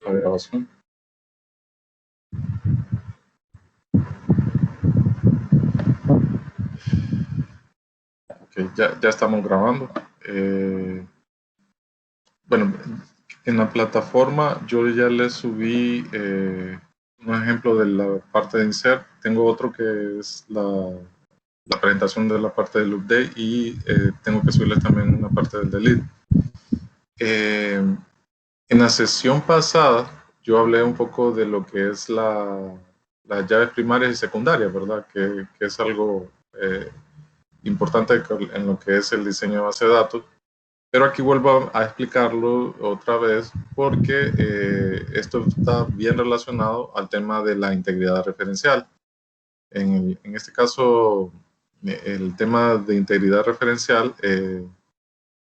la grabación. Okay, ya estamos grabando. Bueno, en la plataforma yo ya le subí un ejemplo de la parte de insert. Tengo otro que es la presentación de la parte del update y tengo que subirle también una parte del delete. En la sesión pasada yo hablé un poco de lo que es las llaves primarias y secundarias, ¿verdad? Que es algo importante en lo que es el diseño de base de datos. Pero aquí vuelvo a explicarlo otra vez porque esto está bien relacionado al tema de la integridad referencial. En este caso, el tema de integridad referencial,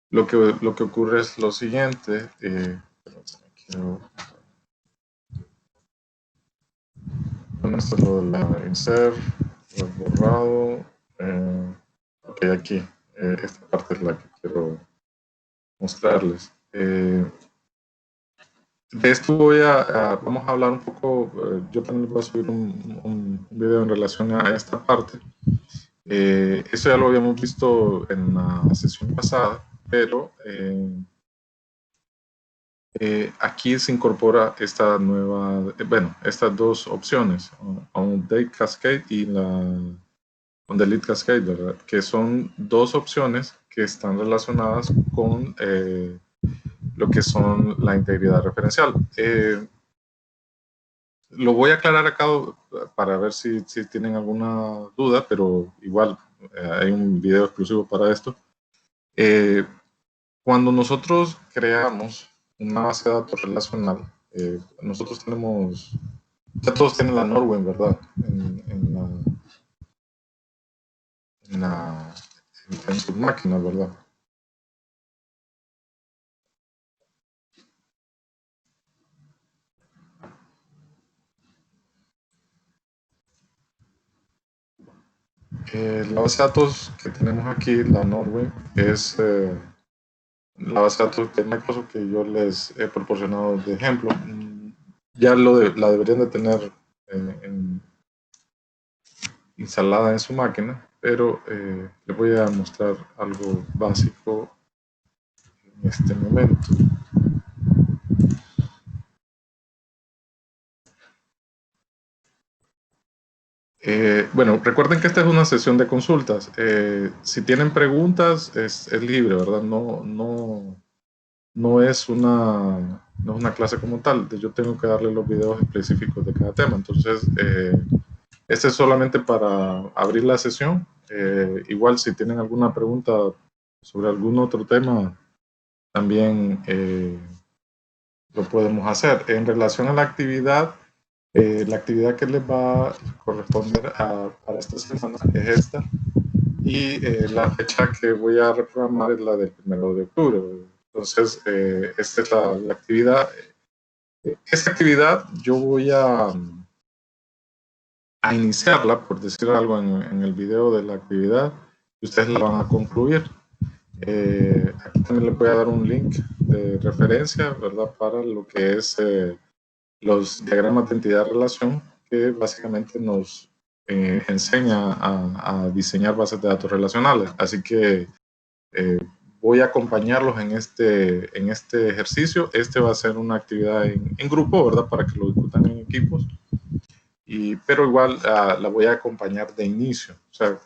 lo que ocurre es lo siguiente. Bueno, esto es lo de la insert, lo he borrado. Ok, aquí, esta parte es la que quiero mostrarles. De esto vamos a hablar un poco. Yo también voy a subir un video en relación a esta parte. Eso ya lo habíamos visto en la sesión pasada, pero aquí se incorpora esta nueva, estas dos opciones, un Update Cascade y un Delete Cascade, ¿verdad? Que son dos opciones que están relacionadas con lo que son la integridad referencial. Lo voy a aclarar acá para ver si tienen alguna duda, pero igual hay un video exclusivo para esto. Cuando nosotros creamos una base de datos relacional, nosotros tenemos, ya todos tienen la Norwen, ¿verdad? En sus máquinas, ¿verdad? La base de datos que tenemos aquí, la Norway, es la base de datos de Microsoft que yo les he proporcionado de ejemplo. Ya la deberían de tener instalada en su máquina, pero les voy a mostrar algo básico en este momento. Bueno, recuerden que esta es una sesión de consultas. Si tienen preguntas, es libre, ¿verdad? No es una clase como tal. Yo tengo que darle los videos específicos de cada tema. Entonces, este es solamente para abrir la sesión. Igual, si tienen alguna pregunta sobre algún otro tema, también lo podemos hacer. En relación a la actividad que les va a corresponder para esta semana es esta. Y la fecha que voy a reprogramar es la del 1 de octubre. Entonces, esta es la actividad. Esta actividad yo voy a iniciarla, por decir algo en el video de la actividad, y ustedes la van a concluir. Aquí también les voy a dar un link de referencia, ¿verdad? Para lo que es los diagramas de entidad-relación, que básicamente nos enseña a diseñar bases de datos relacionales. Así que voy a acompañarlos en este ejercicio. Este va a ser una actividad en grupo, ¿verdad? Para que lo discutan en equipos. Pero igual la voy a acompañar de inicio. O sea,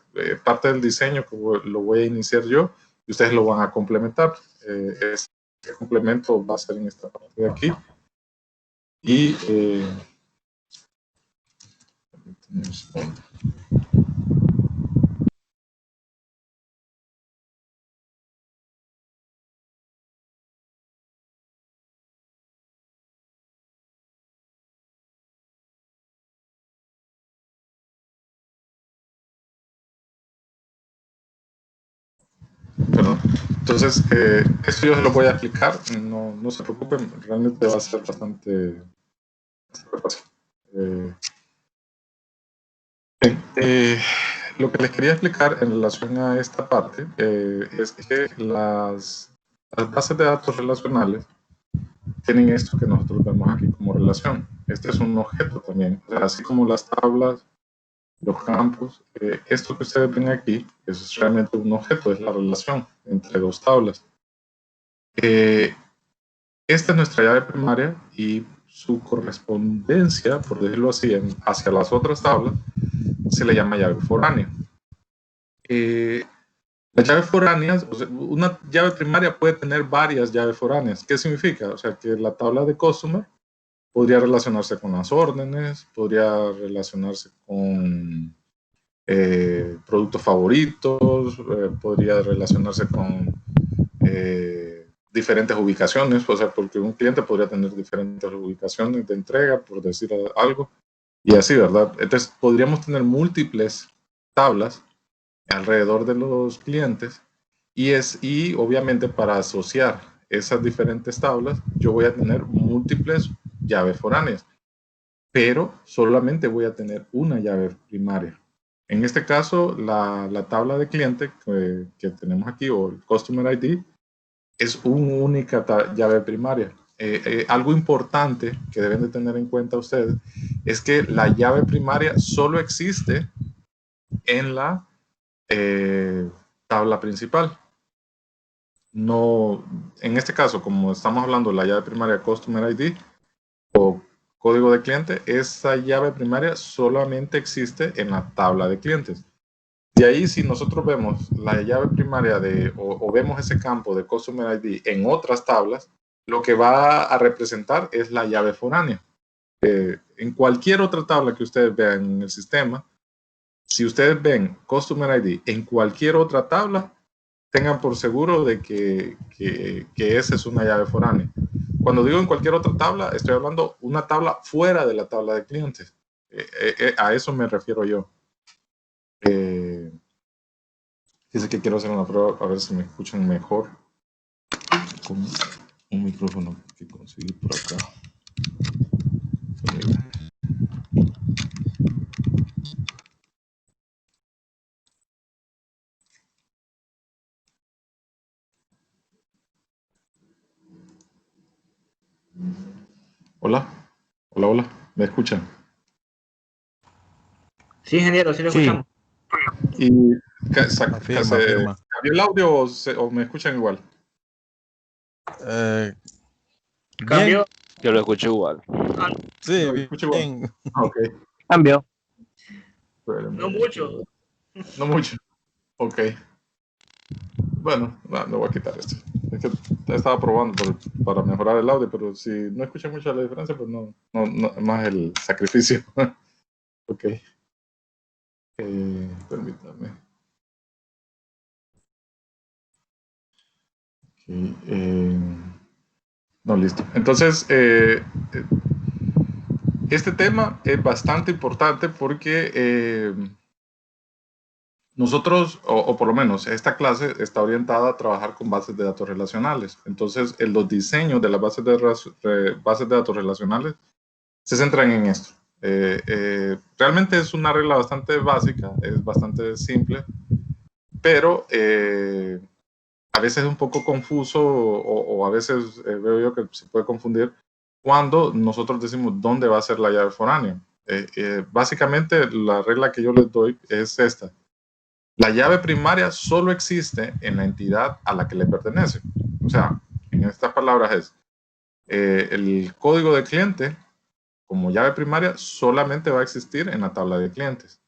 parte del diseño que lo voy a iniciar yo y ustedes lo van a complementar. Este complemento va a ser en esta parte de aquí. Y perdón. Entonces, esto yo se lo voy a explicar, no se preocupen, realmente va a ser bastante fácil. Lo que les quería explicar en relación a esta parte es que las bases de datos relacionales tienen esto que nosotros vemos aquí como relación. Este es un objeto también, o sea, así como las tablas, los campos, esto que ustedes ven aquí es realmente un objeto, es la relación entre dos tablas. Esta es nuestra llave primaria y su correspondencia, por decirlo así, hacia las otras tablas, se le llama llave foránea. Las llaves foráneas, o sea, una llave primaria puede tener varias llaves foráneas. ¿Qué significa? O sea, que la tabla de customer podría relacionarse con las órdenes, podría relacionarse con productos favoritos, podría relacionarse con diferentes ubicaciones, o sea, porque un cliente podría tener diferentes ubicaciones de entrega, por decir algo, y así, ¿verdad? Entonces, podríamos tener múltiples tablas alrededor de los clientes y obviamente para asociar esas diferentes tablas, yo voy a tener múltiples llaves foráneas, pero solamente voy a tener una llave primaria. En este caso, la tabla de cliente que tenemos aquí, o el Customer ID, es una única llave primaria. Algo importante que deben de tener en cuenta ustedes es que la llave primaria solo existe en la tabla principal. No, en este caso, como estamos hablando de la llave primaria Customer ID o código de cliente, esa llave primaria solamente existe en la tabla de clientes. De ahí, si nosotros vemos la llave primaria o vemos ese campo de Customer ID en otras tablas, lo que va a representar es la llave foránea. En cualquier otra tabla que ustedes vean en el sistema, si ustedes ven Customer ID en cualquier otra tabla, tengan por seguro de que esa es una llave foránea. Cuando digo en cualquier otra tabla, estoy hablando una tabla fuera de la tabla de clientes. A eso me refiero yo. Dice que quiero hacer una prueba a ver si me escuchan mejor con un micrófono que conseguí por acá. Hola, hola, hola, ¿me escuchan? Sí, ingeniero, sí lo escuchamos. ¿Y cambió el audio o me escuchan igual? ¿Cambió? Yo lo escucho igual. Sí, ¿Lo escucho igual? Ok. Cambió. No mucho. No mucho. Ok. Bueno, no voy a quitar esto. Es que estaba probando para mejorar el audio, pero si no escucha mucho la diferencia, pues no más el sacrificio. Ok. Permítame. Okay, no, listo. Entonces, este tema es bastante importante porque nosotros, o por lo menos esta clase está orientada a trabajar con bases de datos relacionales. Entonces, en los diseños de las bases de datos relacionales se centran en esto. Realmente es una regla bastante básica, es bastante simple, pero a veces es un poco confuso o a veces veo yo que se puede confundir cuando nosotros decimos dónde va a ser la llave foránea. Básicamente la regla que yo les doy es esta. La llave primaria solo existe en la entidad a la que le pertenece. O sea, en estas palabras es el código de cliente como llave primaria solamente va a existir en la tabla de clientes.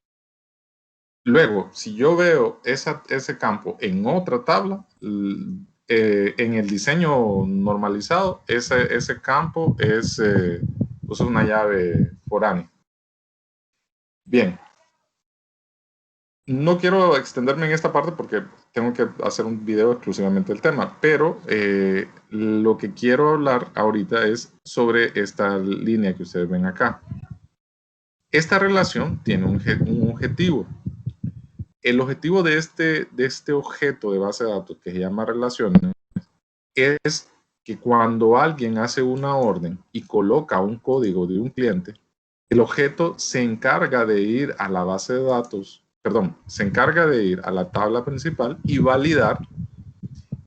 Luego, si yo veo ese campo en otra tabla, en el diseño normalizado, ese campo es pues una llave foránea. Bien. No quiero extenderme en esta parte porque tengo que hacer un video exclusivamente del tema, pero lo que quiero hablar ahorita es sobre esta línea que ustedes ven acá. Esta relación tiene un objetivo. El objetivo de este objeto de base de datos que se llama relaciones es que cuando alguien hace una orden y coloca un código de un cliente, el objeto se encarga de ir a la base de datos, se encarga de ir a la tabla principal y validar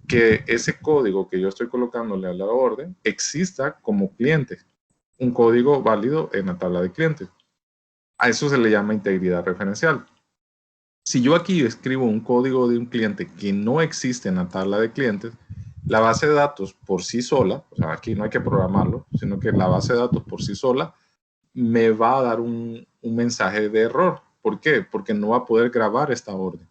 que ese código que yo estoy colocándole a la orden exista como cliente, un código válido en la tabla de clientes. A eso se le llama integridad referencial. Si yo aquí escribo un código de un cliente que no existe en la tabla de clientes, la base de datos por sí sola, o sea, aquí no hay que programarlo, sino que la base de datos por sí sola me va a dar un mensaje de error. ¿Por qué? Porque no va a poder grabar esta orden.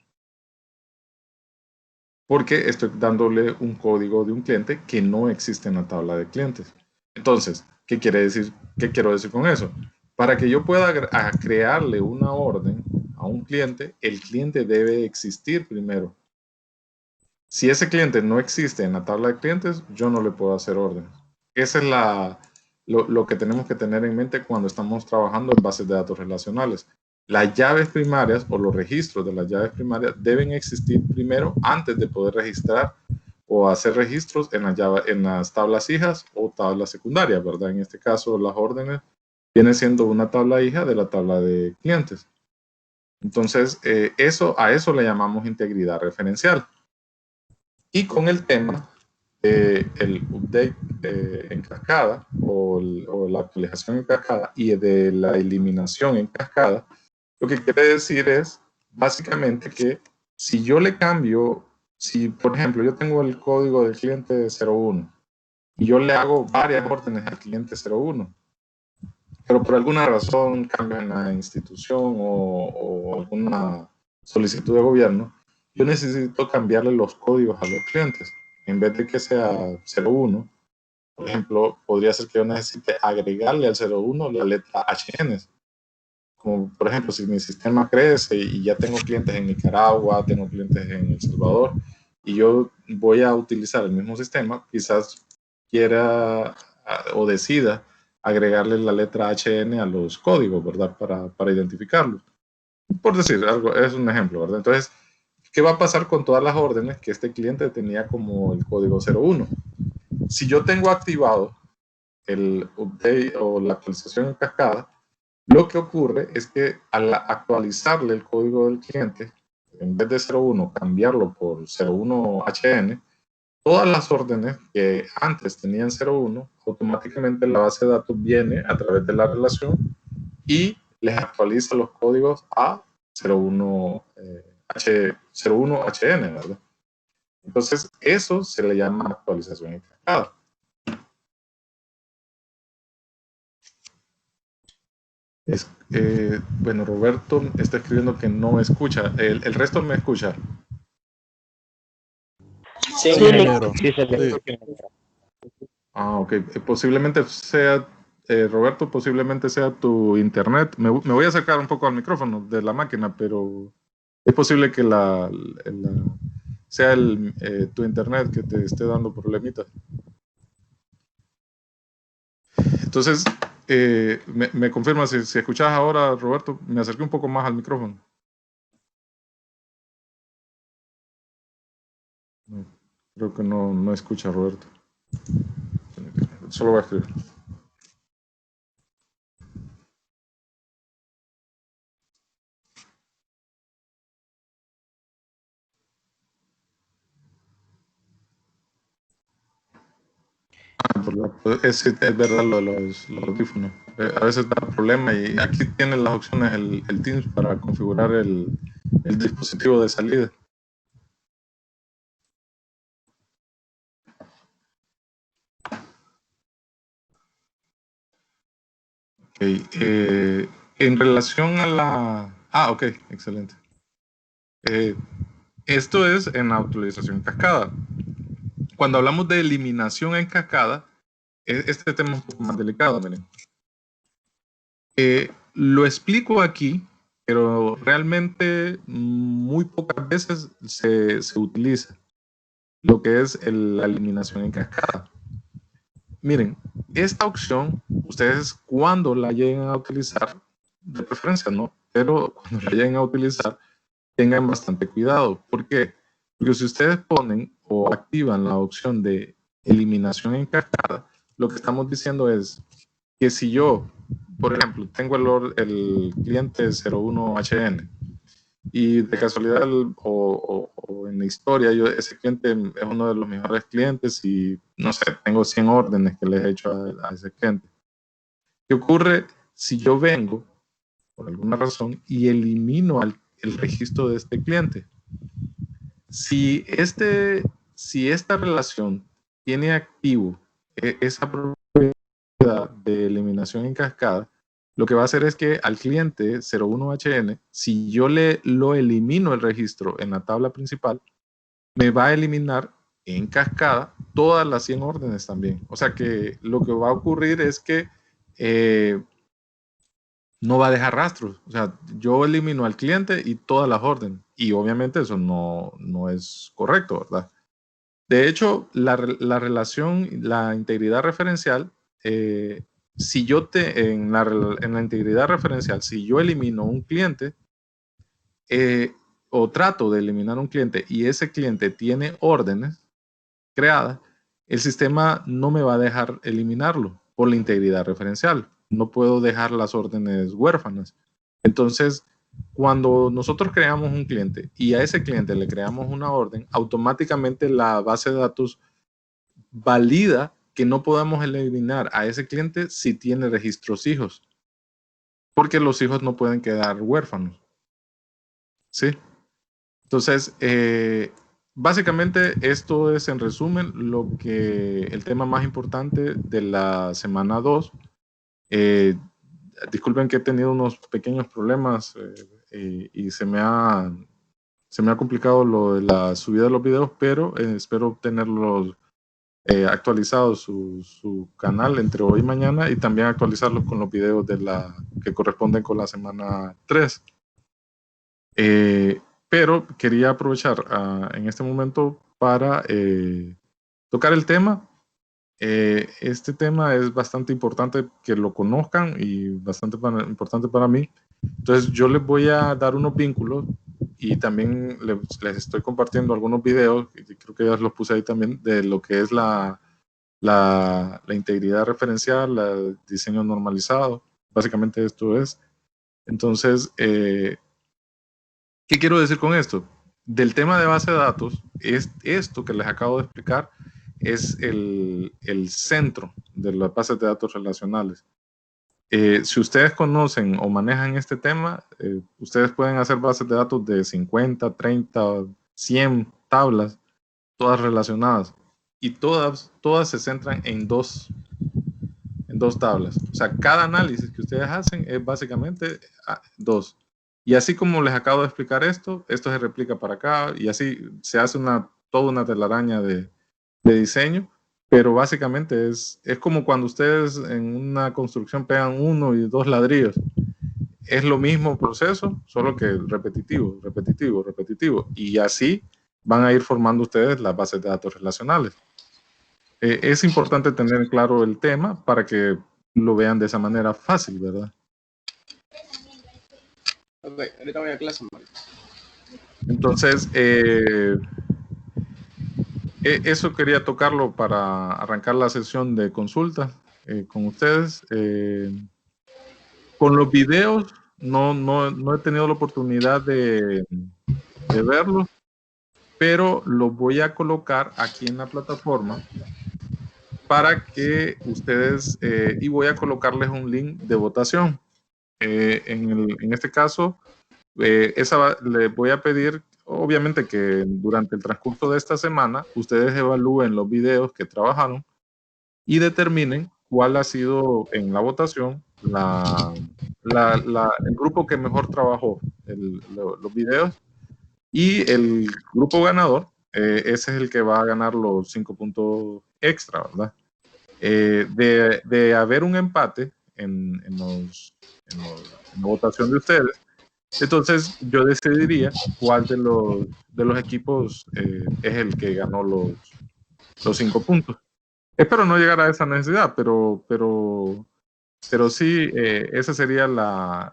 Porque estoy dándole un código de un cliente que no existe en la tabla de clientes. Entonces, ¿qué quiere decir? ¿Qué quiero decir con eso? Para que yo pueda crearle una orden a un cliente, el cliente debe existir primero. Si ese cliente no existe en la tabla de clientes, yo no le puedo hacer órdenes. Esa es lo que tenemos que tener en mente cuando estamos trabajando en bases de datos relacionales. Las llaves primarias o los registros de las llaves primarias deben existir primero antes de poder registrar o hacer registros en las tablas hijas o tablas secundarias, ¿verdad? En este caso, las órdenes viene siendo una tabla hija de la tabla de clientes. Entonces, a eso le llamamos integridad referencial. Y con el tema el update en cascada o la actualización en cascada y de la eliminación en cascada, lo que quiere decir es básicamente que si yo le cambio, si por ejemplo yo tengo el código del cliente 01 y yo le hago varias órdenes al cliente 01, pero por alguna razón cambio en la institución o alguna solicitud de gobierno, yo necesito cambiarle los códigos a los clientes. En vez de que sea 01, por ejemplo, podría ser que yo necesite agregarle al 01 la letra HN. Como por ejemplo, si mi sistema crece y ya tengo clientes en Nicaragua, tengo clientes en El Salvador, y yo voy a utilizar el mismo sistema, quizás quiera o decida agregarle la letra HN a los códigos, ¿verdad? Para identificarlos. Por decir algo, es un ejemplo, ¿verdad? Entonces, ¿qué va a pasar con todas las órdenes que este cliente tenía como el código 01? Si yo tengo activado el update o la actualización en cascada, lo que ocurre es que al actualizarle el código del cliente, en vez de 01, cambiarlo por 01HN, todas las órdenes que antes tenían 01, automáticamente la base de datos viene a través de la relación y les actualiza los códigos a 01HN, ¿verdad? Entonces, eso se le llama actualización en cascada. Bueno, Roberto está escribiendo que no escucha. ¿El resto me escucha? Sí, Sí, negro. sí, Sí. Ah, ok. Posiblemente sea, Roberto, posiblemente sea tu internet. Me voy a acercar un poco al micrófono de la máquina, pero es posible que sea tu internet que te esté dando problemitas. Entonces, me confirma si escuchas ahora, Roberto. Me acerqué un poco más al micrófono. No, creo que no escucha, Roberto. Solo voy a escribir. Es verdad lo de los audífonos. A veces da problema y aquí tienen las opciones el Teams para configurar el dispositivo de salida. Okay. En relación a la... ok, excelente. Esto es en la actualización en cascada. Cuando hablamos de eliminación en cascada, este tema es un poco más delicado, miren. Lo explico aquí, pero realmente muy pocas veces se utiliza lo que es la eliminación en cascada. Miren, esta opción, ustedes cuando la lleguen a utilizar, de preferencia no, pero cuando la lleguen a utilizar, tengan bastante cuidado. ¿Por qué? Porque si ustedes ponen o activan la opción de eliminación en cascada, lo que estamos diciendo es que si yo, por ejemplo, tengo el cliente 01HN y de casualidad o en la historia, ese cliente es uno de los mejores clientes y no sé, tengo 100 órdenes que les he hecho a ese cliente. ¿Qué ocurre si yo vengo por alguna razón y elimino el registro de este cliente? Si esta relación tiene activo esa propiedad de eliminación en cascada, lo que va a hacer es que al cliente 01HN, si yo lo elimino el registro en la tabla principal, me va a eliminar en cascada todas las 100 órdenes también. O sea que lo que va a ocurrir es que no va a dejar rastros. O sea, yo elimino al cliente y todas las órdenes. Y obviamente eso no es correcto, ¿verdad? De hecho, la relación, la integridad referencial, si yo en la integridad referencial, si yo elimino un cliente o trato de eliminar un cliente y ese cliente tiene órdenes creadas, el sistema no me va a dejar eliminarlo por la integridad referencial. No puedo dejar las órdenes huérfanas. Entonces, cuando nosotros creamos un cliente y a ese cliente le creamos una orden, automáticamente la base de datos valida que no podamos eliminar a ese cliente si tiene registros hijos, porque los hijos no pueden quedar huérfanos. ¿Sí? Entonces, básicamente esto es en resumen el tema más importante de la semana 2. Disculpen que he tenido unos pequeños problemas y se me ha complicado lo de la subida de los videos, pero espero tenerlos actualizados su canal entre hoy y mañana y también actualizarlos con los videos que corresponden con la semana 3. Pero quería aprovechar en este momento para tocar el tema. Este tema es bastante importante que lo conozcan y bastante importante para mí. Entonces yo les voy a dar unos vínculos y también les estoy compartiendo algunos videos, y creo que ya los puse ahí también, de lo que es la integridad referencial, el diseño normalizado. Básicamente esto es. Entonces, ¿qué quiero decir con esto? Del tema de base de datos, esto que les acabo de explicar es el centro de las bases de datos relacionales. Si ustedes conocen o manejan este tema, ustedes pueden hacer bases de datos de 50, 30, 100 tablas, todas relacionadas. Y todas se centran en dos tablas. O sea, cada análisis que ustedes hacen es básicamente dos. Y así como les acabo de explicar esto se replica para acá y así se hace toda una telaraña de diseño, pero básicamente es como cuando ustedes en una construcción pegan 1 y 2 ladrillos. Es lo mismo proceso, solo que repetitivo, repetitivo, repetitivo. Y así van a ir formando ustedes las bases de datos relacionales. Es importante tener claro el tema para que lo vean de esa manera fácil, ¿verdad? Ok, ahorita voy a clase, Mario. Entonces, eso quería tocarlo para arrancar la sesión de consulta con ustedes. Con los videos no he tenido la oportunidad de verlos, pero los voy a colocar aquí en la plataforma para que ustedes, y voy a colocarles un link de votación. En este caso, les voy a pedir, obviamente, que durante el transcurso de esta semana ustedes evalúen los videos que trabajaron y determinen cuál ha sido en la votación el grupo que mejor trabajó los videos, y el grupo ganador, ese es el que va a ganar los 5 puntos extra, ¿verdad? De haber un empate en la votación de ustedes, entonces yo decidiría cuál de los equipos es el que ganó los 5 puntos. Espero no llegar a esa necesidad, pero sí, esa sería la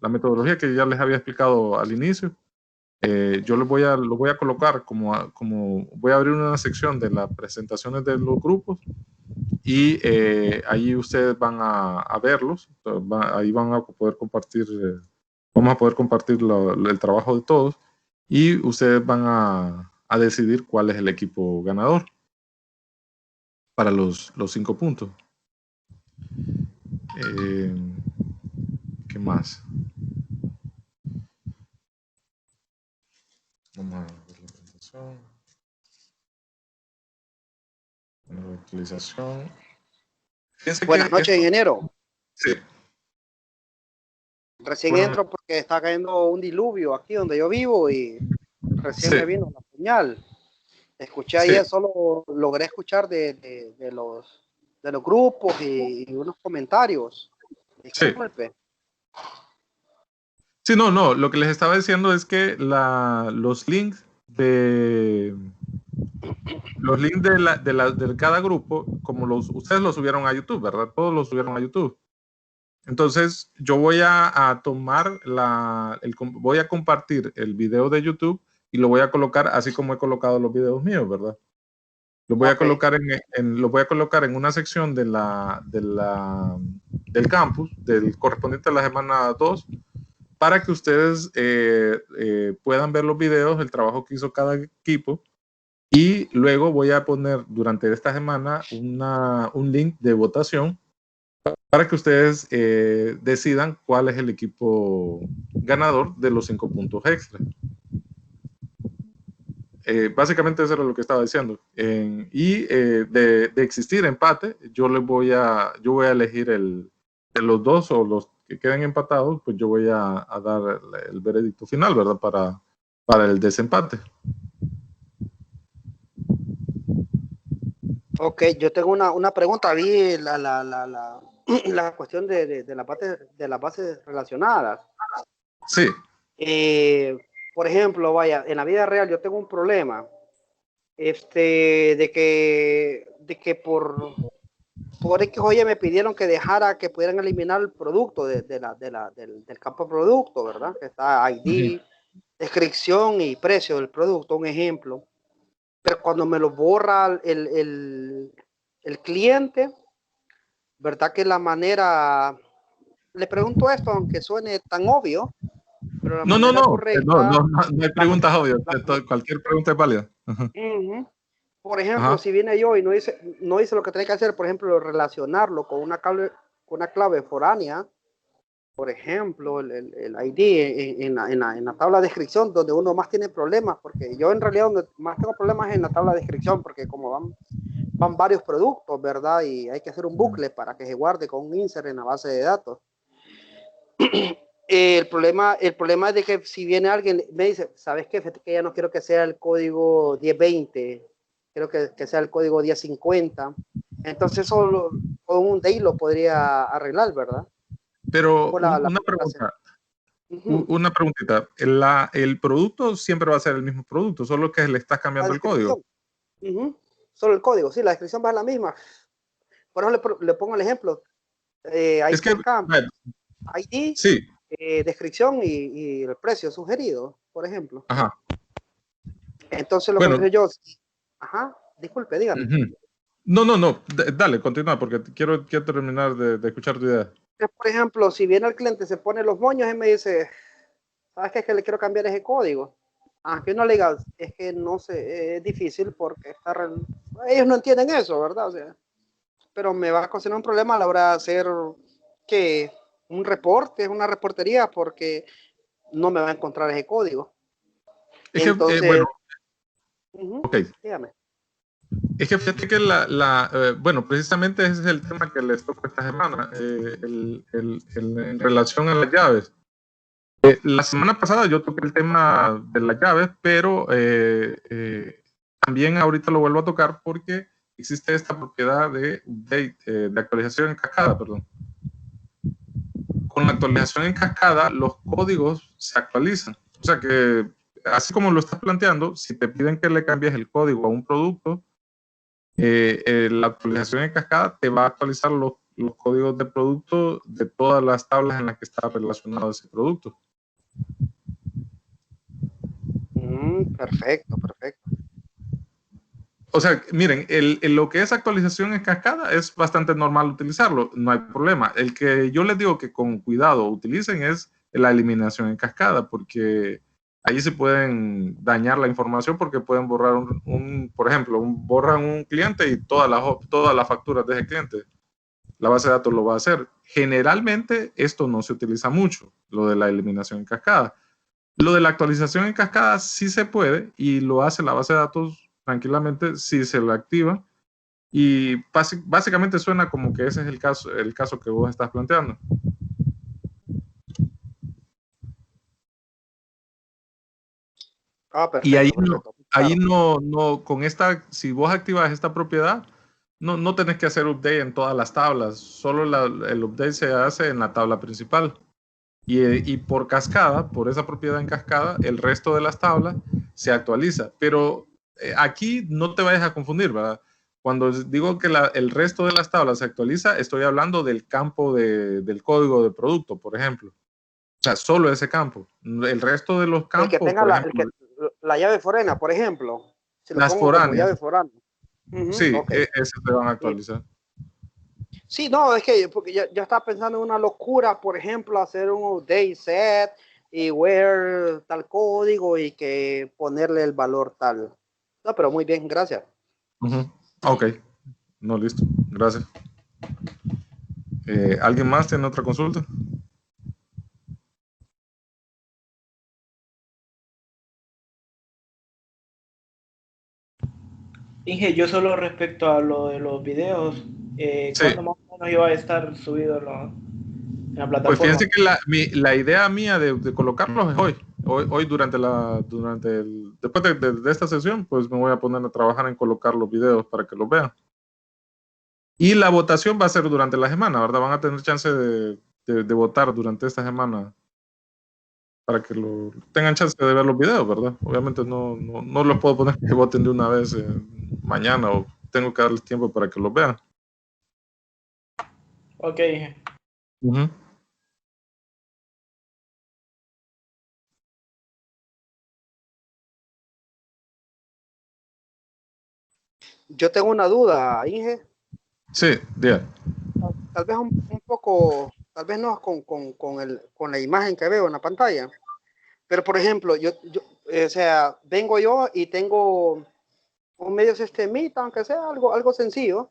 metodología que ya les había explicado al inicio. Yo lo voy a colocar como voy a abrir una sección de las presentaciones de los grupos y ahí ustedes van a verlos, ahí van a poder compartir vamos a poder compartir el trabajo de todos y ustedes van a decidir cuál es el equipo ganador para los 5 puntos. ¿Qué más? Vamos a ver la presentación. La utilización. Buenas noches, ingeniero. Sí. Recién entro porque está cayendo un diluvio aquí donde yo vivo y recién me vino la señal. Escuché ayer, solo logré escuchar de los grupos y unos comentarios. Disculpe. Sí, no, lo que les estaba diciendo es que los links de cada grupo, como ustedes los subieron a YouTube, ¿verdad? Todos los subieron a YouTube. Entonces, yo voy a tomar voy a compartir el video de YouTube y lo voy a colocar así como he colocado los videos míos, ¿verdad? Lo voy a colocar en una sección del campus, correspondiente a la semana 2, para que ustedes puedan ver los videos, el trabajo que hizo cada equipo. Y luego voy a poner durante esta semana un link de votación para que ustedes decidan cuál es el equipo ganador de los 5 puntos extra. Básicamente eso era lo que estaba diciendo. De existir empate, yo voy a elegir de los dos o los que queden empatados, pues yo voy a dar el veredicto final, ¿verdad? Para el desempate. Ok, yo tengo una pregunta. Vi la cuestión de las bases relacionadas. Sí. Por ejemplo, vaya, en la vida real yo tengo un problema de que por X o Y me pidieron que dejara que pudieran eliminar el producto del campo de producto, ¿verdad? Que está ID, descripción y precio del producto, un ejemplo. Pero cuando me lo borra el cliente, ¿verdad? Que la manera, le pregunto esto, aunque suene tan obvio, pero la manera correcta, no hay preguntas obvias, cualquier pregunta es válida. Por ejemplo, si viene yo y no hice lo que tenía que hacer, por ejemplo, relacionarlo con una clave foránea, por ejemplo, el ID en la tabla de descripción, donde uno más tiene problemas, porque yo en realidad donde más tengo problemas es en la tabla de descripción, porque como van varios productos, ¿verdad? Y hay que hacer un bucle para que se guarde con un insert en la base de datos. El problema es de que si viene alguien me dice, ¿sabes qué? Fíjate que ya no quiero que sea el código 1020, quiero que sea el código 1050. Entonces solo con un day lo podría arreglar, ¿verdad? Pero una pregunta. Una preguntita. El producto siempre va a ser el mismo producto, solo que le estás cambiando el código. Solo el código, sí, la descripción va a ser la misma. Por eso le pongo el ejemplo. Ahí es que, ID, sí. Descripción y el precio sugerido, por ejemplo. Ajá. Entonces lo que yo... Ajá, disculpe, dígame. No, dale, continúa, porque quiero terminar de escuchar tu idea. Por ejemplo, si viene el cliente, se pone los moños y me dice, ¿sabes qué? Es que le quiero cambiar ese código. Aunque no le diga, es que no sé, es difícil porque ellos no entienden eso, ¿verdad? O sea, pero me va a ocasionar un problema a la hora de hacer que un reporte, una reportería, porque no me va a encontrar ese código. Es entonces, que, dígame. Es que fíjate que bueno, precisamente ese es el tema que les toca esta semana, en relación a las llaves. La semana pasada yo toqué el tema de las llaves, pero también ahorita lo vuelvo a tocar porque existe esta propiedad de actualización en cascada, perdón. Con la actualización en cascada, los códigos se actualizan. O sea que, así como lo estás planteando, si te piden que le cambies el código a un producto, la actualización en cascada te va a actualizar los códigos de producto de todas las tablas en las que está relacionado ese producto. Perfecto. O sea, miren, lo que es actualización en cascada es bastante normal utilizarlo, no hay problema. El que yo les digo que con cuidado utilicen es la eliminación en cascada, porque ahí se pueden dañar la información porque pueden borrar por ejemplo, borran un cliente y todas las facturas de ese cliente. La base de datos lo va a hacer. Generalmente esto no se utiliza mucho, lo de la eliminación en cascada. Lo de la actualización en cascada sí se puede y lo hace la base de datos tranquilamente si se lo activa. Y básicamente suena como que ese es el caso que vos estás planteando. Perfecto, Y ahí perfecto. no, con esta, si vos activas esta propiedad, no tenés que hacer update en todas las tablas, solo el update se hace en la tabla principal. Y por cascada, por esa propiedad en cascada, el resto de las tablas se actualiza. Pero aquí no te vayas a confundir, ¿verdad? Cuando digo que el resto de las tablas se actualiza, estoy hablando del campo del código de producto, por ejemplo. O sea, solo ese campo. El resto de los campos, el que tenga por ejemplo, la llave foránea, por ejemplo. Si lo las pongo como foráneas, llave foránea. sí, Okay. esas se van a actualizar. Sí, no, es que porque ya estaba pensando en una locura, por ejemplo, hacer un update set y where tal código y que ponerle el valor tal. No, pero muy bien, gracias. Ok, no, listo, gracias. ¿Alguien más tiene otra consulta? Inge, yo solo respecto a lo de los videos, Sí. ¿cuándo más o menos iba a estar subido en la plataforma? Pues fíjense que la idea mía de colocarlos es hoy después de esta sesión, pues me voy a poner a trabajar en colocar los videos para que los vean. Y la votación va a ser durante la semana, ¿verdad? Van a tener chance de votar durante esta semana para que tengan chance de ver los videos, ¿verdad? Obviamente no los puedo poner que voten de una vez mañana, o tengo que darles tiempo para que los vean. Ok. Yo tengo una duda, Inge. Sí, diga. Tal vez un poco, tal vez no con la imagen que veo en la pantalla. Pero, por ejemplo, o sea, vengo yo y tengo un medio sistemita, aunque sea algo sencillo,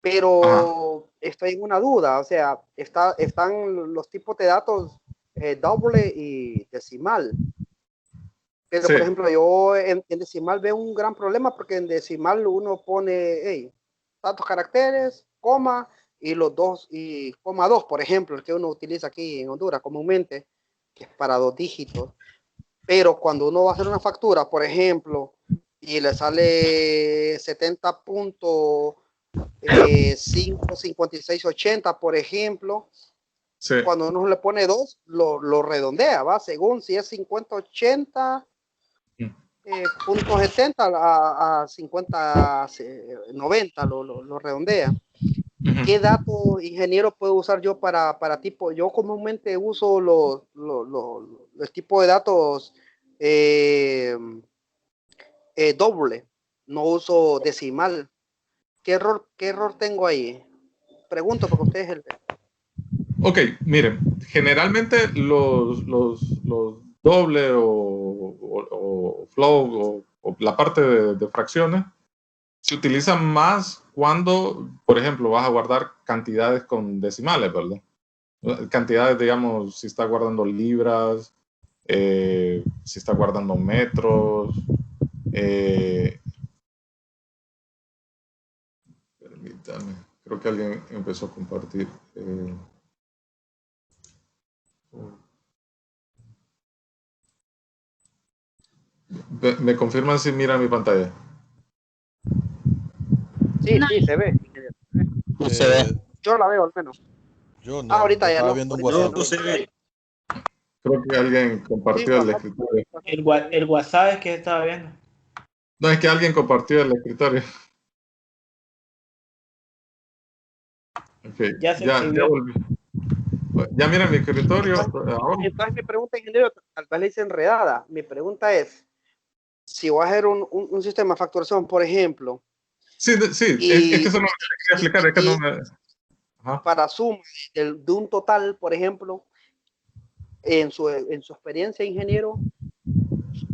pero estoy en una duda. O sea, están los tipos de datos doble y decimal. Pero, Sí. por ejemplo, yo en decimal veo un gran problema porque en decimal uno pone tantos caracteres, coma, y los dos, y coma 2, por ejemplo, el que uno utiliza aquí en Honduras comúnmente, que es para 2 dígitos. Pero cuando uno va a hacer una factura, por ejemplo, y le sale 70.55680, por ejemplo, Sí. cuando uno le pone 2, lo redondea, ¿va? Según si es 5080, punto 70 a 5090, lo redondea. ¿Qué datos, ingeniero, puedo usar yo para tipo? Yo comúnmente uso el tipo de datos doble, no uso decimal. ¿Qué error tengo ahí? Pregunto porque usted es el... Ok, miren, generalmente los doble o flow o la parte de fracciones se utilizan más cuando, por ejemplo, vas a guardar cantidades con decimales, ¿verdad? Cantidades, digamos, si está guardando libras, si está guardando metros. Permítame, creo que alguien empezó a compartir. ¿Me confirman si miran mi pantalla? Sí, se ve. No se ve. Yo la veo al menos. Yo no, ahorita ya estaba no. viendo un Ahorita WhatsApp. no se ve. Creo que alguien compartió el escritorio. El WhatsApp es que estaba viendo. No, es que alguien compartió el escritorio. Okay. Ya se ya escribió. volví. Ya mira mi escritorio. Entonces mi pregunta, ingeniero, tal vez le hice enredada. Mi pregunta es, si voy a hacer un sistema de facturación, por ejemplo. Sí, es que eso no me quería explicar. Es que no me... Para suma de un total, por ejemplo, en su experiencia, ingeniero,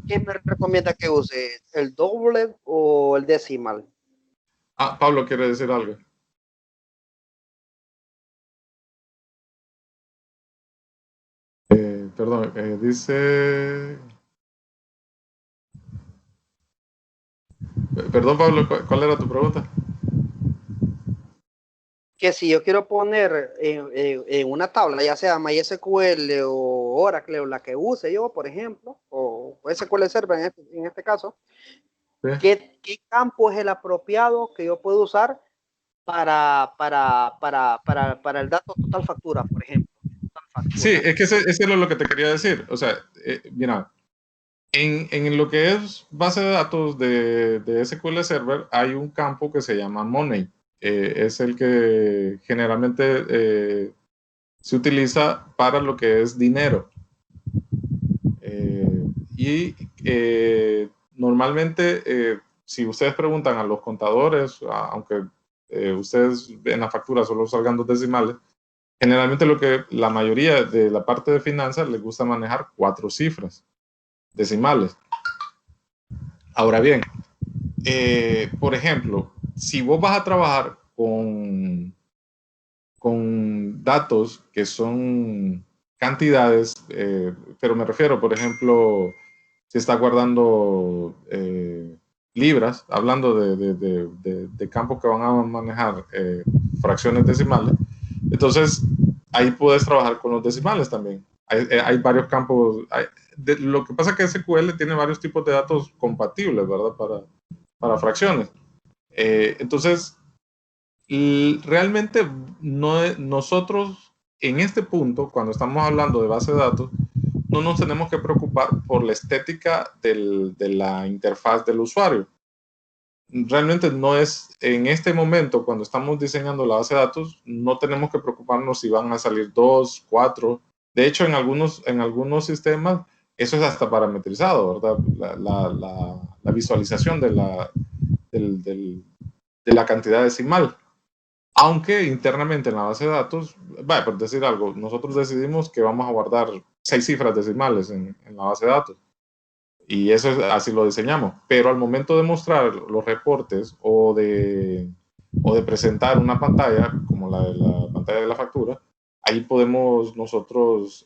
¿qué me recomienda que use? ¿El doble o el decimal? Ah, Pablo quiere decir algo. Perdón, dice... Perdón, Pablo, ¿cuál era tu pregunta? Que si yo quiero poner en una tabla, ya sea MySQL o Oracle o la que use yo, por ejemplo, o SQL Server en este caso, Sí. ¿qué campo es el apropiado que yo puedo usar para el dato total factura, por ejemplo? Total factura. Sí, es que ese es lo que te quería decir. O sea, mira, en lo que es base de datos de SQL Server hay un campo que se llama Money. Es el que generalmente se utiliza para lo que es dinero. Normalmente, si ustedes preguntan a los contadores, aunque ustedes en la factura solo salgan 2 decimales, generalmente la mayoría de la parte de finanzas les gusta manejar 4 cifras decimales. Ahora bien, por ejemplo, si vos vas a trabajar con datos que son cantidades, pero me refiero, por ejemplo, si está guardando libras, hablando de campos que van a manejar fracciones decimales, entonces ahí puedes trabajar con los decimales también. Hay varios campos. Lo que pasa es que SQL tiene varios tipos de datos compatibles, ¿verdad? Para fracciones. Entonces, realmente nosotros en este punto, cuando estamos hablando de base de datos, no nos tenemos que preocupar por la estética de la interfaz del usuario. Realmente no es, en este momento, cuando estamos diseñando la base de datos, no tenemos que preocuparnos si van a salir 2, 4. De hecho, en algunos sistemas, eso es hasta parametrizado, ¿verdad? La visualización de la cantidad decimal. Aunque internamente en la base de datos, por decir algo, nosotros decidimos que vamos a guardar 6 cifras decimales en la base de datos. Y eso así lo diseñamos. Pero al momento de mostrar los reportes o de presentar una pantalla, como la pantalla de la factura, ahí podemos nosotros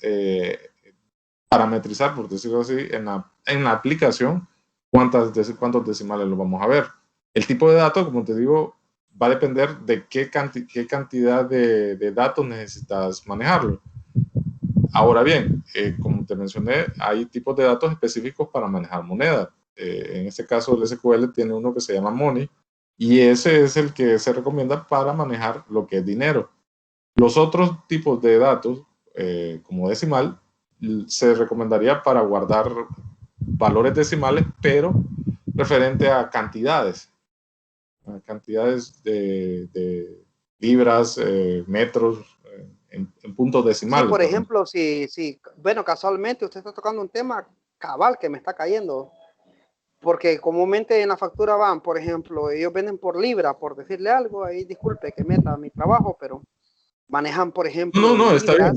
parametrizar, por decirlo así, en la aplicación cuántos decimales lo vamos a ver. El tipo de datos, como te digo, va a depender de qué cantidad de datos necesitas manejarlo. Ahora bien, como te mencioné, hay tipos de datos específicos para manejar moneda. En este caso, el SQL tiene uno que se llama Money y ese es el que se recomienda para manejar lo que es dinero. Los otros tipos de datos, como decimal, se recomendaría para guardar valores decimales, pero referente a cantidades de libras, metros, en puntos decimales. Sí, por ejemplo, bueno, casualmente usted está tocando un tema cabal que me está cayendo, porque comúnmente en la factura van, por ejemplo, ellos venden por libra, por decirle algo, ahí disculpe que meta mi trabajo, pero manejan, por ejemplo, no, está bien.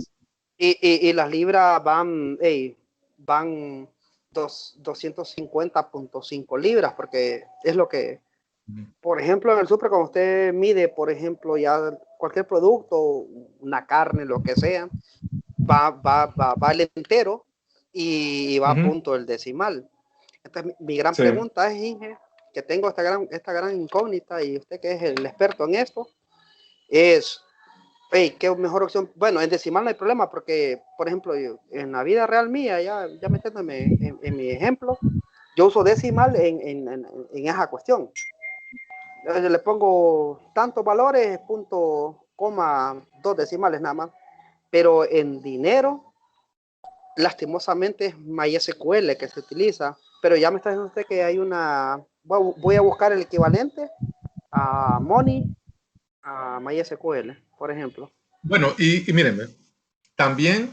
Y las libras van 250.5 libras, porque es lo que, por ejemplo, en el súper, cuando usted mide, por ejemplo, ya cualquier producto, una carne, lo que sea, va el entero y va a punto el decimal. Entonces, mi gran pregunta es, Inge, que tengo esta gran incógnita, y usted que es el experto en esto, es, ¿qué mejor opción? Bueno, en decimal no hay problema, porque, por ejemplo, en la vida real mía, ya metiéndome en mi ejemplo, yo uso decimal en esa cuestión. Le pongo tantos valores, punto, coma, 2 decimales nada más. Pero en dinero, lastimosamente es MySQL que se utiliza. Pero ya me está diciendo usted que hay una... Voy a buscar el equivalente a Money, a MySQL, por ejemplo. Bueno, y mírenme, también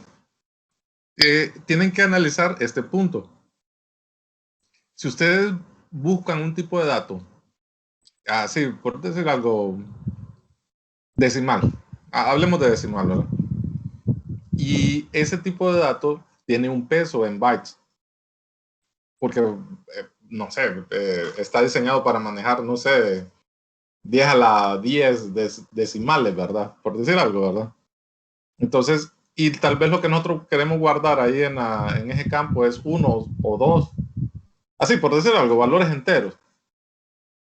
tienen que analizar este punto. Si ustedes buscan un tipo de dato, así, por decir algo, decimal, hablemos de decimal, ¿verdad? Y ese tipo de datos tiene un peso en bytes. Porque, no sé, está diseñado para manejar, no sé, 10 a la 10 decimales, ¿verdad? Por decir algo, ¿verdad? Entonces, y tal vez lo que nosotros queremos guardar ahí en ese campo es 1 o 2, así por decir algo, valores enteros.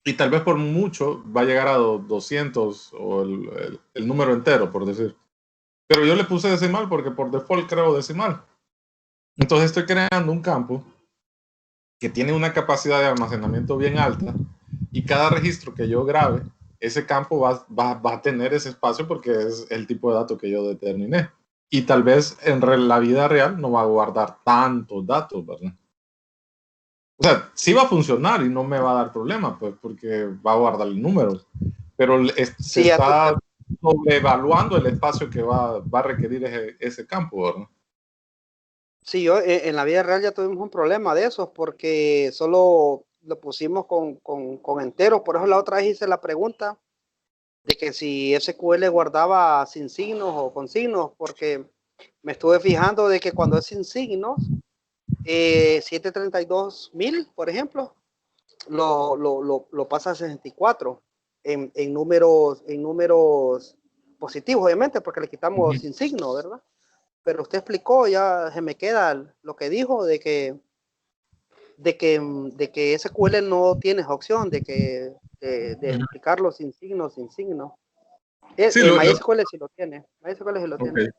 Y tal vez por mucho va a llegar a 200 o el número entero, por decir. Pero yo le puse decimal porque por default creo decimal. Entonces estoy creando un campo que tiene una capacidad de almacenamiento bien alta y cada registro que yo grabe, ese campo va a tener ese espacio porque es el tipo de dato que yo determiné. Y tal vez en la vida real no va a guardar tantos datos, ¿verdad? O sea, sí va a funcionar y no me va a dar problema, pues, porque va a guardar el número. Pero se está sobrevaluando el espacio que va a requerir ese campo, ¿verdad? Sí, yo en la vida real ya tuvimos un problema de esos porque solo lo pusimos con enteros. Por eso la otra vez hice la pregunta de que si SQL guardaba sin signos o con signos, porque me estuve fijando de que cuando es sin signos, 732.000, por ejemplo, lo pasa a 64 en números positivos, obviamente, porque le quitamos sin signo, ¿verdad? Pero usted explicó, ya se me queda lo que dijo de que SQL no tienes opción de explicarlo sin signo, sin signo. Sí, MySQL sí lo tiene. MySQL sí lo okay. tiene.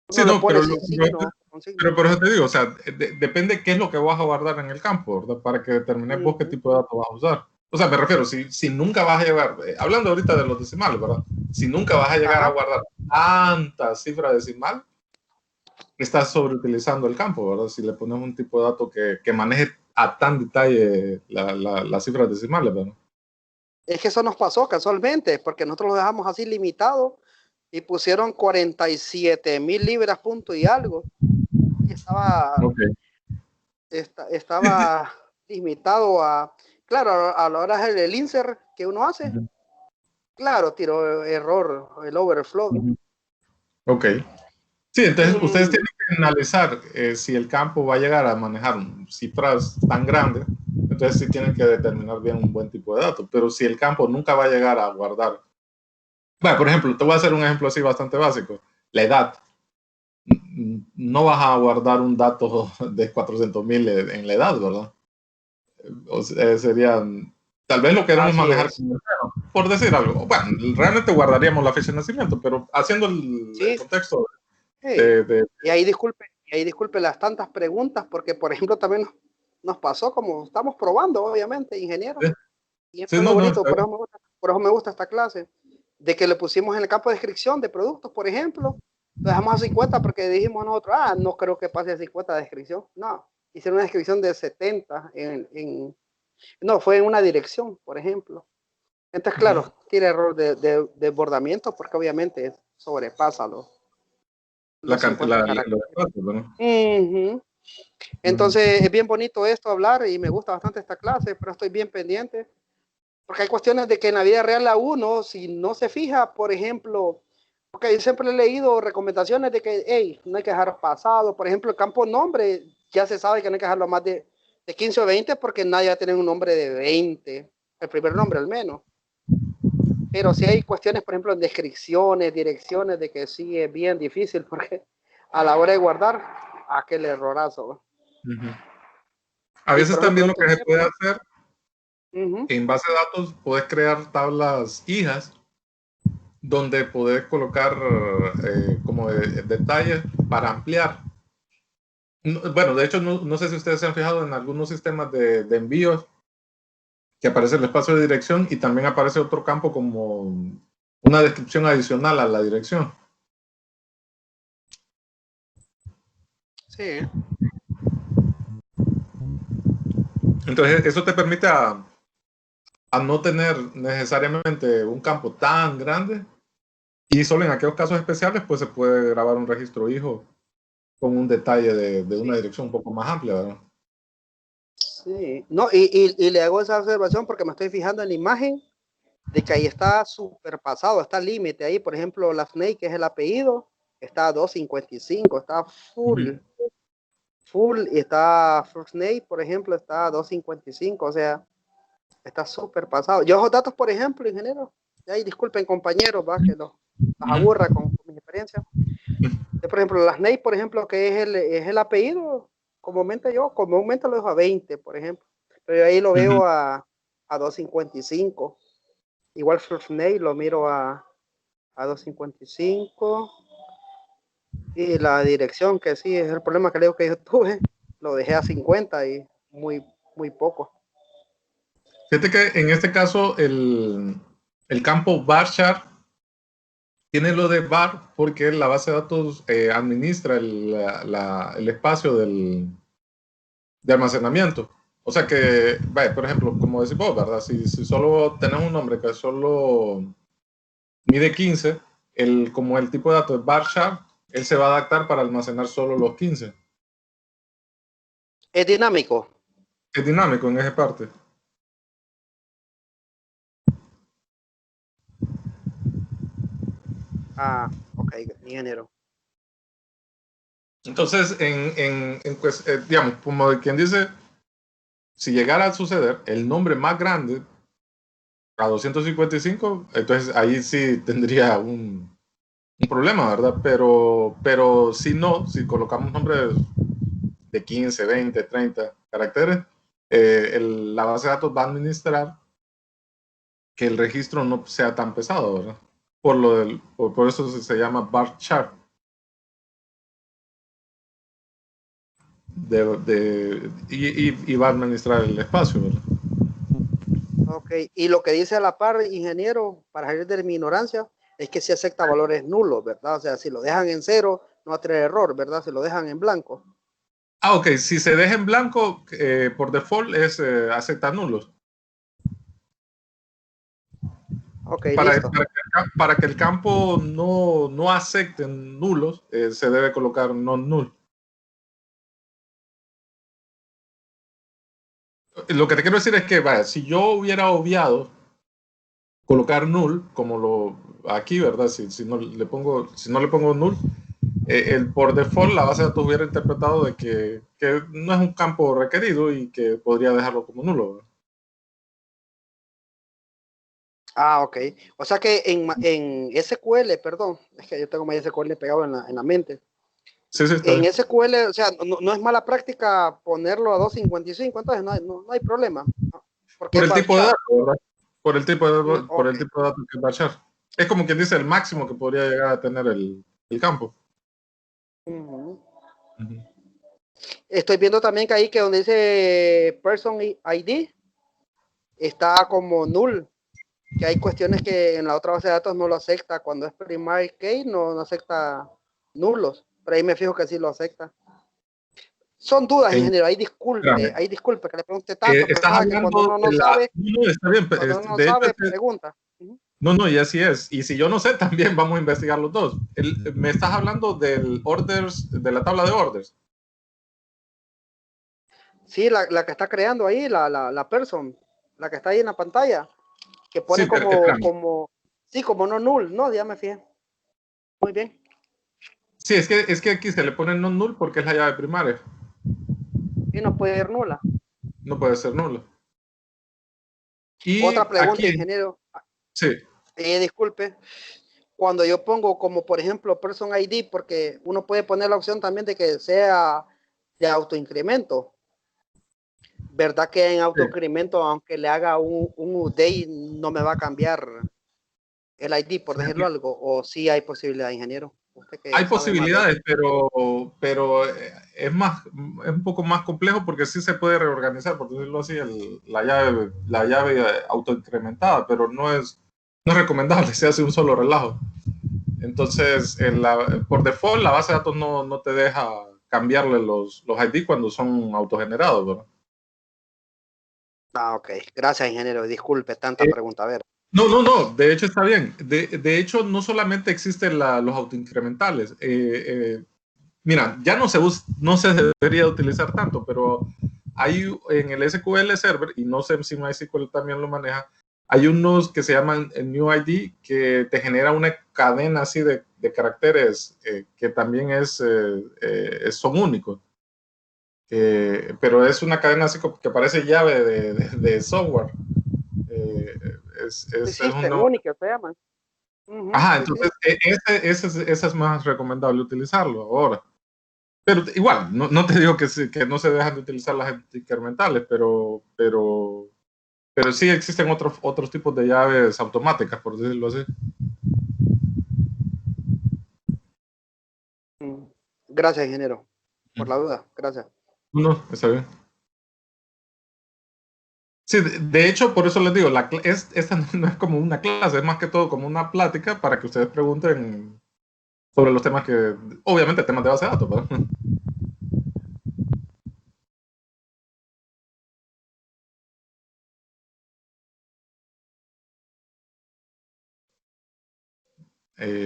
Sí, Uno no, lo pone sin signo, con signo. pero por eso te digo, o sea, depende qué es lo que vas a guardar en el campo, ¿verdad? Para que determines vos qué tipo de datos vas a usar. O sea, me refiero, si nunca vas a llegar, hablando ahorita de los decimales, ¿verdad? Si nunca vas a llegar a guardar tanta cifra decimal, estás sobreutilizando el campo, ¿verdad? Si le pones un tipo de dato que maneje a tan detalle las cifras decimales, ¿verdad? Es que eso nos pasó casualmente, porque nosotros lo dejamos así limitado y pusieron 47.000 libras punto y algo. Y estaba limitado a, claro, a la hora del insert que uno hace, claro, tiró error, el overflow. Ok. Sí, entonces ustedes tienen que analizar si el campo va a llegar a manejar cifras tan grandes, entonces sí tienen que determinar bien un buen tipo de datos, pero si el campo nunca va a llegar a guardar, bueno, por ejemplo, te voy a hacer un ejemplo así bastante básico, la edad, no vas a guardar un dato de 400.000 en la edad, ¿verdad? O sea, sería, tal vez lo queremos manejar por decir algo, bueno, realmente guardaríamos la fecha de nacimiento, pero haciendo el contexto Y ahí disculpe las tantas preguntas, porque por ejemplo también nos pasó, como estamos probando, obviamente, ingeniero, y eso es lo bonito, por eso me gusta esta clase, de que le pusimos en el campo de descripción de productos, por ejemplo, lo dejamos a 50 porque dijimos nosotros, no creo que pase a 50 descripción, no, hicieron una descripción de 70 no, fue en una dirección, por ejemplo. Entonces, claro, tiene error de desbordamiento porque obviamente sobrepasa la cantidad de datos, ¿no? Entonces, es bien bonito esto hablar y me gusta bastante esta clase, pero estoy bien pendiente porque hay cuestiones de que en la vida real a uno, si no se fija, por ejemplo, porque yo siempre he leído recomendaciones de que, hey, no hay que dejar pasado, por ejemplo, el campo nombre, ya se sabe que no hay que dejarlo más de 15 o 20 porque nadie va a tener un nombre de 20, el primer nombre al menos. Pero sí hay cuestiones, por ejemplo, en descripciones, direcciones, de que sí es bien difícil porque a la hora de guardar, aquel errorazo. A veces también lo que se puede hacer, en base de datos, puedes crear tablas hijas donde puedes colocar como detalles para ampliar. Bueno, de hecho, no sé si ustedes se han fijado en algunos sistemas de envíos que aparece el espacio de dirección y también aparece otro campo como una descripción adicional a la dirección. Sí. Entonces, eso te permite a no tener necesariamente un campo tan grande y solo en aquellos casos especiales pues se puede grabar un registro hijo con un detalle de una dirección un poco más amplia, ¿verdad? Sí, no, y le hago esa observación porque me estoy fijando en la imagen de que ahí está superpasado, está límite ahí, por ejemplo, la Snake, que es el apellido, está a 255, está full. full y está first name, por ejemplo, está a 255, o sea, está súper pasado. Yo esos datos, por ejemplo, ingeniero, ahí disculpen compañeros, va, que los aburra con mi experiencia. Yo, por ejemplo, las NEI, por ejemplo, que es el apellido, comúnmente lo dejo a 20, por ejemplo, pero ahí lo veo a 255. Igual first name lo miro a 255. Y la dirección, que sí, es el problema que le digo que yo tuve, lo dejé a 50 y muy poco. Fíjate que en este caso el campo varchar tiene lo de var porque la base de datos administra el espacio de almacenamiento. O sea que, vaya, por ejemplo, como decís vos, ¿verdad? Si solo tenés un nombre que solo mide 15, como el tipo de datos es varchar, él se va a adaptar para almacenar solo los 15. Es dinámico. Es dinámico en esa parte. Ah, ok, ingeniero. Entonces, pues, digamos, como quien dice, si llegara a suceder el nombre más grande a 255, entonces ahí sí tendría un problema, ¿verdad? Pero si no, si colocamos nombres de 15, 20, 30 caracteres, la base de datos va a administrar que el registro no sea tan pesado, ¿verdad? Por eso se llama varchar. Y va a administrar el espacio, ¿verdad? Ok, y lo que dice a la par, ingeniero, para salir de mi ignorancia, es que si acepta valores nulos, ¿verdad? O sea, si lo dejan en cero, no va a tener error, ¿verdad? Si lo dejan en blanco. Ah, ok, si se deja en blanco, por default es aceptar nulos. Ok, listo. Para que el campo no acepte nulos, se debe colocar non-null. Lo que te quiero decir es que, vaya, si yo hubiera obviado colocar null, como aquí, ¿verdad? Si no le pongo null, por default la base de datos hubiera interpretado de que no es un campo requerido y que podría dejarlo como nulo, ¿verdad? Ah, ok. O sea que en SQL, perdón, es que yo tengo MySQL pegado en la mente. Sí, está En bien. SQL, o sea, no es mala práctica ponerlo a 255, entonces no hay problema. Porque Por es el tipo de varchar. datos, ¿verdad? Por el tipo Ok. de datos que va a echar. Es como quien dice el máximo que podría llegar a tener el campo. Ujú. Uh-huh. Estoy viendo también que ahí que donde dice Person ID está como null, que hay cuestiones que en la otra base de datos no lo acepta. Cuando es primary key no acepta nulos, pero ahí me fijo que sí lo acepta. Son dudas, ingeniero, ahí disculpe que le pregunte tanto, pero Estás sabe que cuando hablando uno de no sabe, No, está bien. cuando uno no De hecho, sabe, pregunta. no, y así es. Y si yo no sé, también vamos a investigar los dos. Me estás hablando del orders, de la tabla de orders. Sí, la que está creando ahí, la person, la que está ahí en la pantalla, que Sí, pone pero espérame. sí, como no null, no, ya me fijé. Muy bien. Sí, es que aquí se le pone no null porque es la llave primaria. Y no puede ir nula. No puede ser nula. Y Otra pregunta, aquí, ingeniero. sí, Disculpe, cuando yo pongo como por ejemplo person ID, porque uno puede poner la opción también de que sea de autoincremento. ¿Verdad que en sí. autoincremento, aunque le haga un UDI, no me va a cambiar el ID, por decirlo algo? ¿O sí hay posibilidad, ingeniero? Usted que Hay sabe más de eso. posibilidades, pero es un poco más complejo porque sí se puede reorganizar, por decirlo así, la llave autoincrementada, pero no es recomendable, se hace un solo relajo. Entonces, por default, la base de datos no te deja cambiarle los ID cuando son autogenerados, ¿verdad? Ah, ok. Gracias, ingeniero. Disculpe tanta pregunta. A ver. No, de hecho está bien. De hecho, no solamente existen los autoincrementales. Mira, ya no se debería utilizar tanto, pero hay en el SQL Server, y no sé si MySQL también lo maneja, hay unos que se llaman New ID que te genera una cadena así de caracteres que también son únicos. pero es una cadena así como que parece llave de software. Eh, es System un Unique se llaman. Ajá, Sí, sí. entonces ese es más recomendable utilizarlo ahora. Pero igual, no te digo que no se dejan de utilizar las incrementales, pero sí existen otros tipos de llaves automáticas, por decirlo así. Gracias, ingeniero, por la duda. Gracias. No, está bien. Sí, de hecho, por eso les digo, esta no es como una clase, es más que todo como una plática para que ustedes pregunten sobre los temas que, obviamente, temas de base de datos, ¿verdad?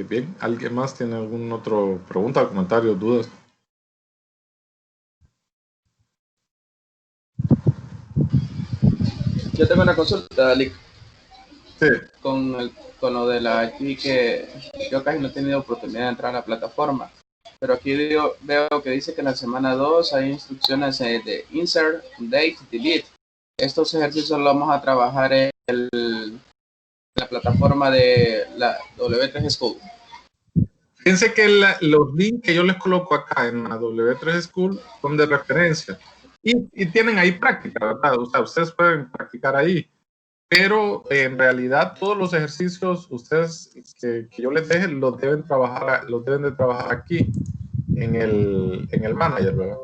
Bien, ¿alguien más tiene algún otro pregunta, comentario, dudas? Yo tengo una consulta, Lick, Sí, con lo de la IT, que yo casi no he tenido oportunidad de entrar a la plataforma. Pero aquí veo que dice que en la semana 2 hay instrucciones de insert, date, delete. Estos ejercicios los vamos a trabajar en la plataforma de la W3 School. fíjense que los links que yo les coloco acá en la W3 School son de referencia y tienen ahí práctica, ¿verdad? O sea, ustedes pueden practicar ahí, pero en realidad todos los ejercicios ustedes que yo les deje los deben de trabajar aquí en el manager, ¿verdad?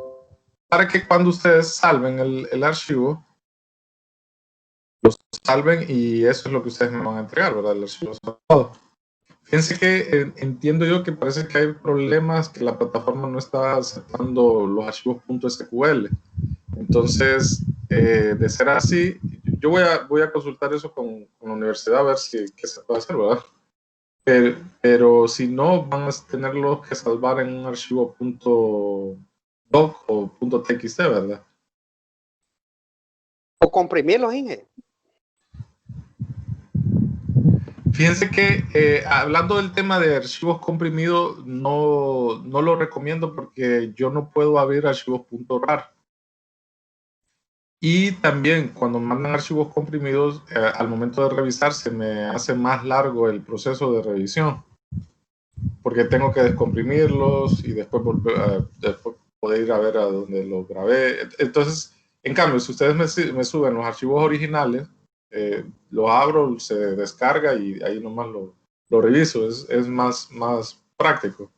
Para que cuando ustedes salven el archivo, los salven y eso es lo que ustedes me van a entregar, ¿verdad? El archivo salvado. Fíjense que entiendo yo que parece que hay problemas que la plataforma no está aceptando los archivos .sql. Entonces, de ser así, yo voy a consultar eso con la universidad a ver qué se puede hacer, ¿verdad? Pero si no, van a tenerlo que salvar en un archivo .doc o .txt, ¿verdad? O comprimirlos, Inge. Fíjense que hablando del tema de archivos comprimidos, no lo recomiendo porque yo no puedo abrir archivos .rar. Y también cuando mandan archivos comprimidos, al momento de revisar se me hace más largo el proceso de revisión, porque tengo que descomprimirlos y después después poder ir a ver a donde los grabé. Entonces, en cambio, si ustedes me suben los archivos originales, los abro, se descarga y ahí nomás lo reviso. Es más práctico.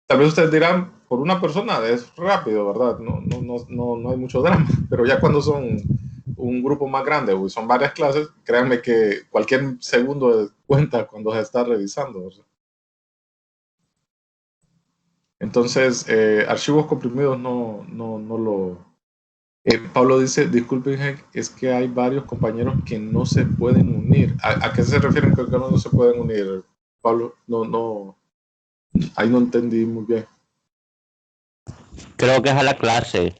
Tal vez ustedes dirán, por una persona es rápido, ¿verdad? No hay mucho drama, pero ya cuando son un grupo más grande o son varias clases, créanme que cualquier segundo cuenta cuando se está revisando, ¿verdad? Entonces, archivos comprimidos no lo... Pablo dice, disculpen, es que hay varios compañeros que no se pueden unir. ¿A qué se refieren con que no se pueden unir, Pablo? Ahí no entendí muy bien. Creo que es a la clase.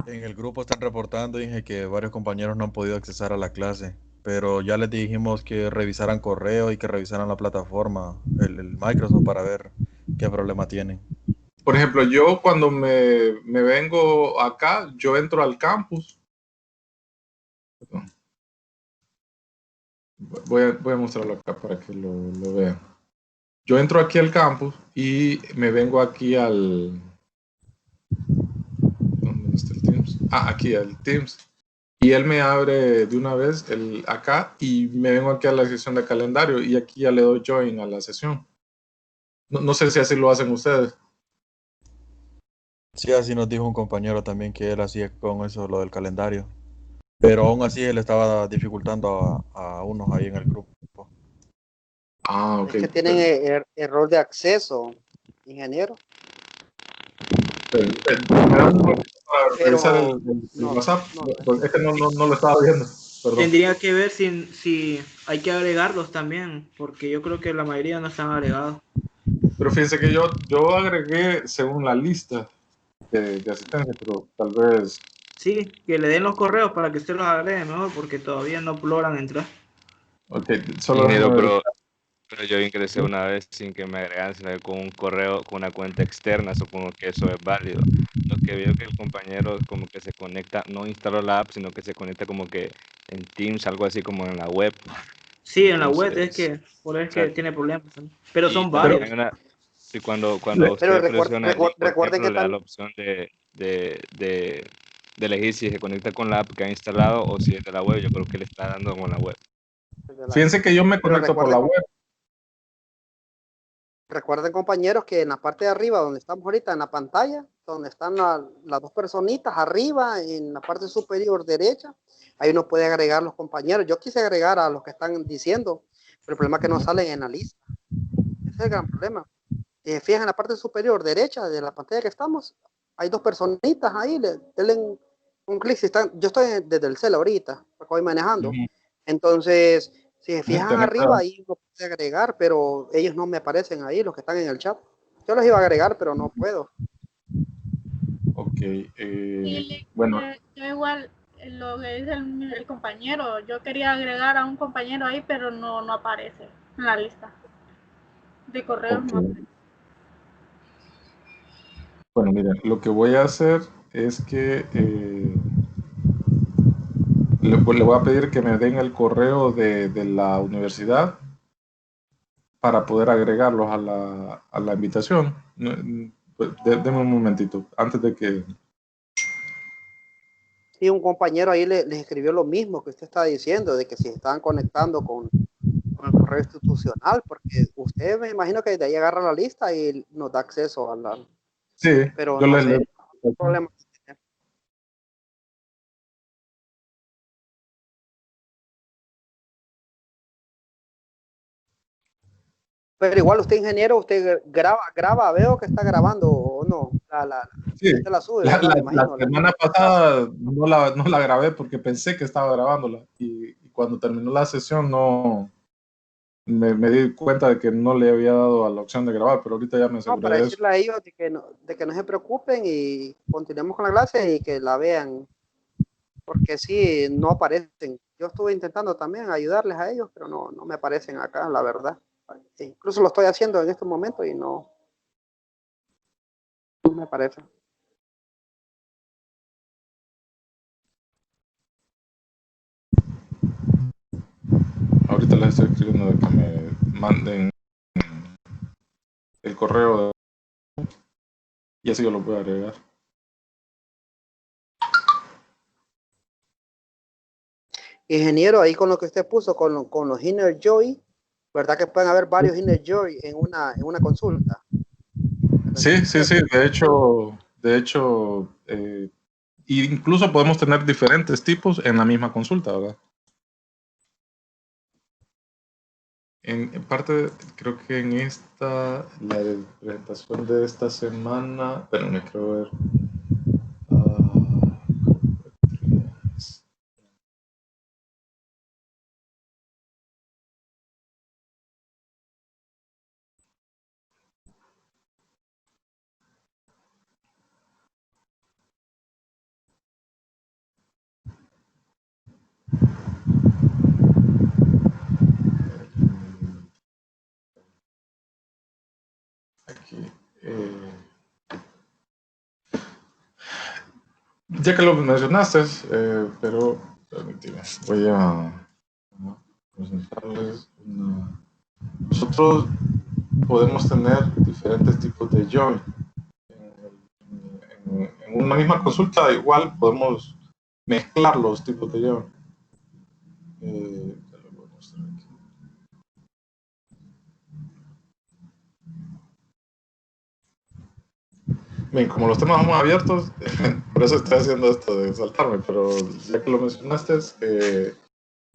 En el grupo están reportando, dije que varios compañeros no han podido accesar a la clase, pero ya les dijimos que revisaran correo y que revisaran la plataforma, el Microsoft, para ver qué problema tienen. Por ejemplo, yo cuando me vengo acá, yo entro al campus. Voy a mostrarlo acá para que lo vean. Yo entro aquí al campus y me vengo aquí al... ¿Dónde está el Teams? Aquí al Teams. Y él me abre de una vez acá y me vengo aquí a la sección de calendario y aquí ya le doy join a la sesión. No sé si así lo hacen ustedes. Sí, así nos dijo un compañero también que él hacía con eso lo del calendario, pero aún así él estaba dificultando a unos ahí en el grupo. Ok. Es que tienen error de acceso, ingeniero. ¿Me da un momento para Pero revisar el no, WhatsApp? no. Porque es que no lo estaba viendo. Perdón. Tendría que ver si hay que agregarlos también, porque yo creo que la mayoría no están agregados. Pero fíjense que yo agregué según la lista de asistencia, pero tal vez... Sí, que le den los correos para que usted los agregue mejor, porque todavía no logran entrar. Ok, solo Ingeniero, déjame ver. pero Pero yo ingresé una vez sin que me agregaran, sino que con un correo, con una cuenta externa, supongo que eso es válido. Lo que veo que el compañero como que se conecta, no instaló la app, sino que se conecta como que en Teams, algo así como en la web. Sí, en la web es Entonces, que por eso es que exacto. tiene problemas. Pero Y son también varios. hay una, y cuando Pero usted presiona el link, por recuerden ejemplo, que le da también, la opción de elegir si se conecta con la app que ha instalado o si es de la web. Yo creo que le está dando con la web. Fíjense que yo me pero conecto por la web. recuerden, compañeros, que en la parte de arriba, donde estamos ahorita, en la pantalla, donde están las dos personitas arriba, en la parte superior derecha, ahí uno puede agregar los compañeros. Yo quise agregar a los que están diciendo, pero el problema es que no salen en la lista. Ese es el gran problema. Fíjense en la parte superior derecha de la pantalla que estamos, hay dos personitas ahí, denle un clic. Si están, yo estoy desde el cel ahorita, porque voy manejando. Entonces, si se fijan arriba, ahí lo puede agregar, pero ellos no me aparecen ahí, los que están en el chat. Yo los iba a agregar, pero no puedo. Ok, Sí, bueno. yo igual, lo que dice el compañero, yo quería agregar a un compañero ahí, pero no aparece en la lista de correos. Okay. No aparece. Bueno, miren, lo que voy a hacer es que le voy a pedir que me den el correo de la universidad para poder agregarlos a la invitación. Pues, denme un momentito, antes de que... Sí, un compañero ahí les escribió lo mismo que usted está diciendo, de que si estaban conectando con el correo institucional, porque usted me imagino que de ahí agarra la lista y nos da acceso a la... Sí, pero yo no les... sé, problema. Pero igual usted, ingeniero, usted graba, veo que está grabando o no. Sí, Usted la sube, ¿verdad? Me la imagino. semana pasada no la grabé porque pensé que estaba grabándola y cuando terminó la sesión no me di cuenta de que no le había dado a la opción de grabar, pero ahorita ya me No, aseguré para de eso. decirle a ellos de que no se preocupen y continuemos con la clase y que la vean, porque sí, no aparecen. Yo estuve intentando también ayudarles a ellos, pero no me aparecen acá, la verdad. Incluso lo estoy haciendo en este momento y no me aparece. Ahorita les estoy escribiendo de que me manden el correo y así yo lo voy a agregar. Ingeniero, ahí con lo que usted puso, con los Inner Joy, ¿verdad que pueden haber varios Inner Joy en una consulta? Sí, de hecho, incluso podemos tener diferentes tipos en la misma consulta, ¿verdad? En parte, creo que en la de presentación de esta semana, pero me quiero ver. Aquí. Ya que lo mencionaste, pero permíteme, voy a presentarles una... Nosotros podemos tener diferentes tipos de join. En una misma consulta igual podemos mezclar los tipos de join. Te lo voy a mostrar aquí. Bien, como los temas son abiertos, por eso estoy haciendo esto de saltarme, pero ya que lo mencionaste,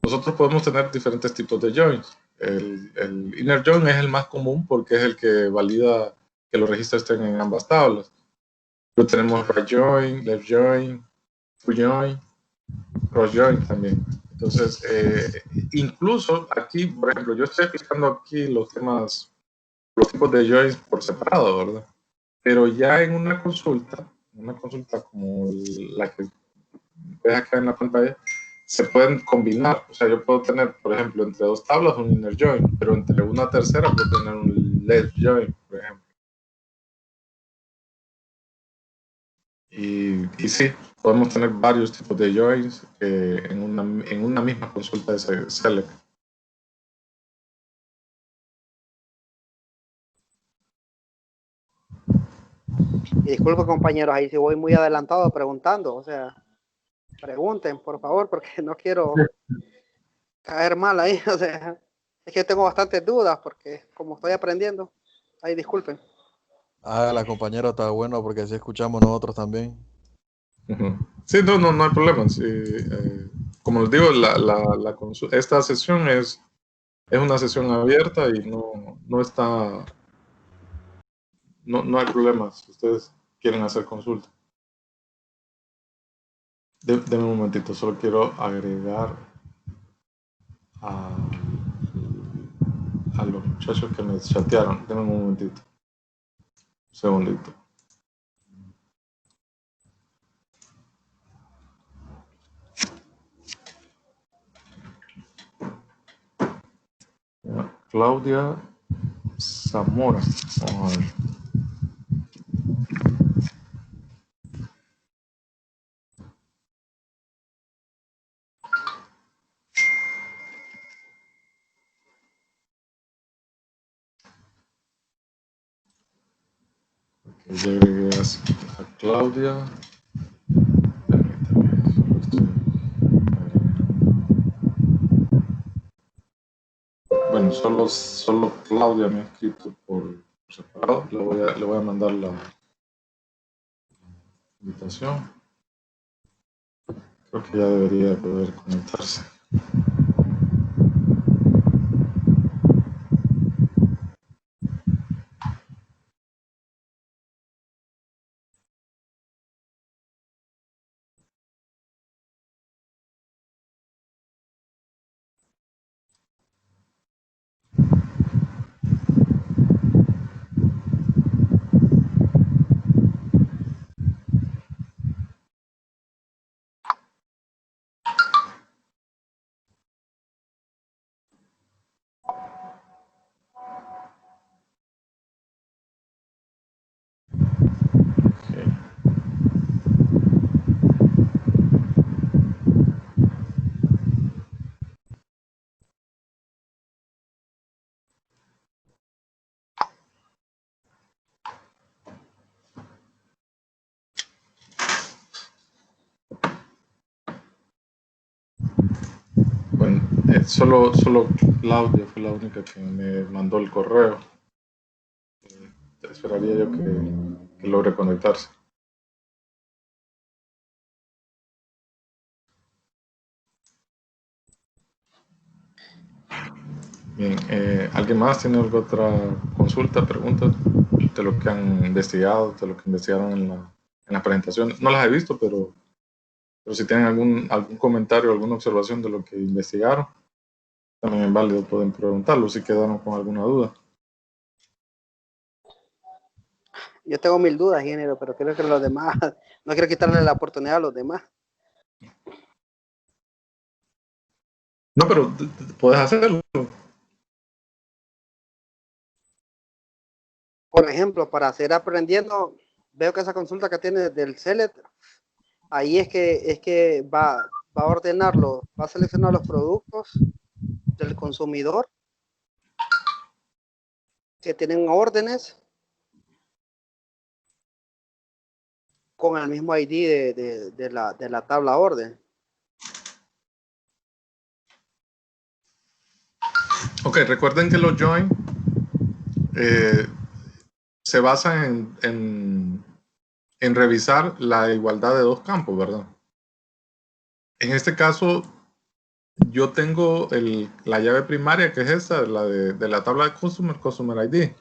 nosotros podemos tener diferentes tipos de joins. El inner join es el más común porque es el que valida que los registros estén en ambas tablas. Pero tenemos right join, left join, full join, cross join también. Entonces, incluso aquí, por ejemplo, yo estoy explicando aquí los tipos de joins por separado, ¿verdad? Pero ya en una consulta como la que ves acá en la pantalla, se pueden combinar. O sea, yo puedo tener, por ejemplo, entre dos tablas un inner join, pero entre una tercera puedo tener un left join, por ejemplo. Y sí, podemos tener varios tipos de joins en una misma consulta de select. Y disculpe, compañeros, ahí si voy muy adelantado preguntando, o sea, pregunten, por favor, porque no quiero caer mal ahí, o sea, es que tengo bastantes dudas, porque como estoy aprendiendo, ahí disculpen. La compañera está bueno porque así escuchamos nosotros también. Sí, no hay problema. Sí, como les digo, esta sesión es una sesión abierta y no está, no hay problema si ustedes quieren hacer consulta. Deme un momentito, solo quiero agregar a los muchachos que me chatearon. Deme un momentito, un segundito. Claudia Zamora. Vamos a ver. Okay, ya agregué a Claudia. Permítame, solo estoy agregando. Bueno, solo Claudia me ha escrito por separado. Le voy a mandar la invitación. Creo que ya debería poder conectarse. Okay. Bueno, solo Claudia fue la única que me mandó el correo. Esperaría yo que logre conectarse. Bien, ¿alguien más tiene alguna otra consulta, pregunta de lo que han investigado, de lo que investigaron en la presentación? No las he visto, pero si tienen algún comentario, alguna observación de lo que investigaron, también es válido, pueden preguntarlo si quedaron con alguna duda. Yo tengo 1000 dudas, ingeniero, pero creo que los demás, no quiero quitarle la oportunidad a los demás. No, pero puedes hacerlo. Por ejemplo, para seguir aprendiendo, veo que esa consulta que tiene del Select, ahí es que va a ordenarlo, va a seleccionar los productos del consumidor que tienen órdenes con el mismo ID de la tabla orden. Ok, recuerden que los join se basan en revisar la igualdad de dos campos, ¿verdad? En este caso, yo tengo la llave primaria, que es esta, la de la tabla de Customer ID.